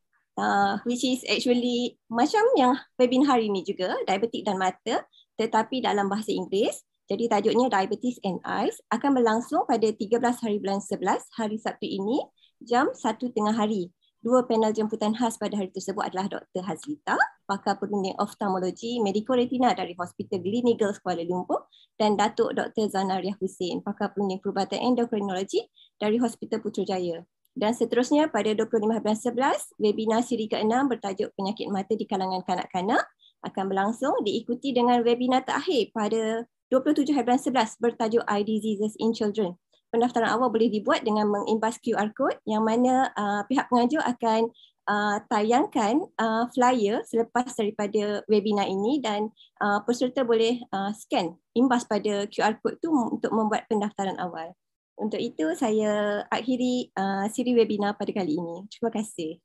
which is actually macam yang webinar hari ini juga, diabetik dan mata, tetapi dalam bahasa Inggeris. Jadi tajuknya Diabetes and Eyes, akan berlangsung pada 13 hari bulan 11, hari Sabtu ini, jam 1 tengah hari. Dua panel jemputan khas pada hari tersebut adalah Dr. Hazlita, pakar perunding oftalmologi medico retina dari Hospital Gleneagles Kuala Lumpur, dan Datuk Dr. Zanaria Hussein, pakar perunding perubatan endokrinologi dari Hospital Putrajaya. Dan seterusnya pada 25 bulan 11, webinar siri ke-6 bertajuk penyakit mata di kalangan kanak-kanak akan berlangsung, diikuti dengan webinar terakhir pada 27 bulan 11 bertajuk Eye Diseases in Children. Pendaftaran awal boleh dibuat dengan mengimbas QR code, yang mana pihak pengajar akan tayangkan flyer selepas daripada webinar ini, dan peserta boleh scan, imbas pada QR code itu untuk membuat pendaftaran awal. Untuk itu saya akhiri siri webinar pada kali ini. Terima kasih.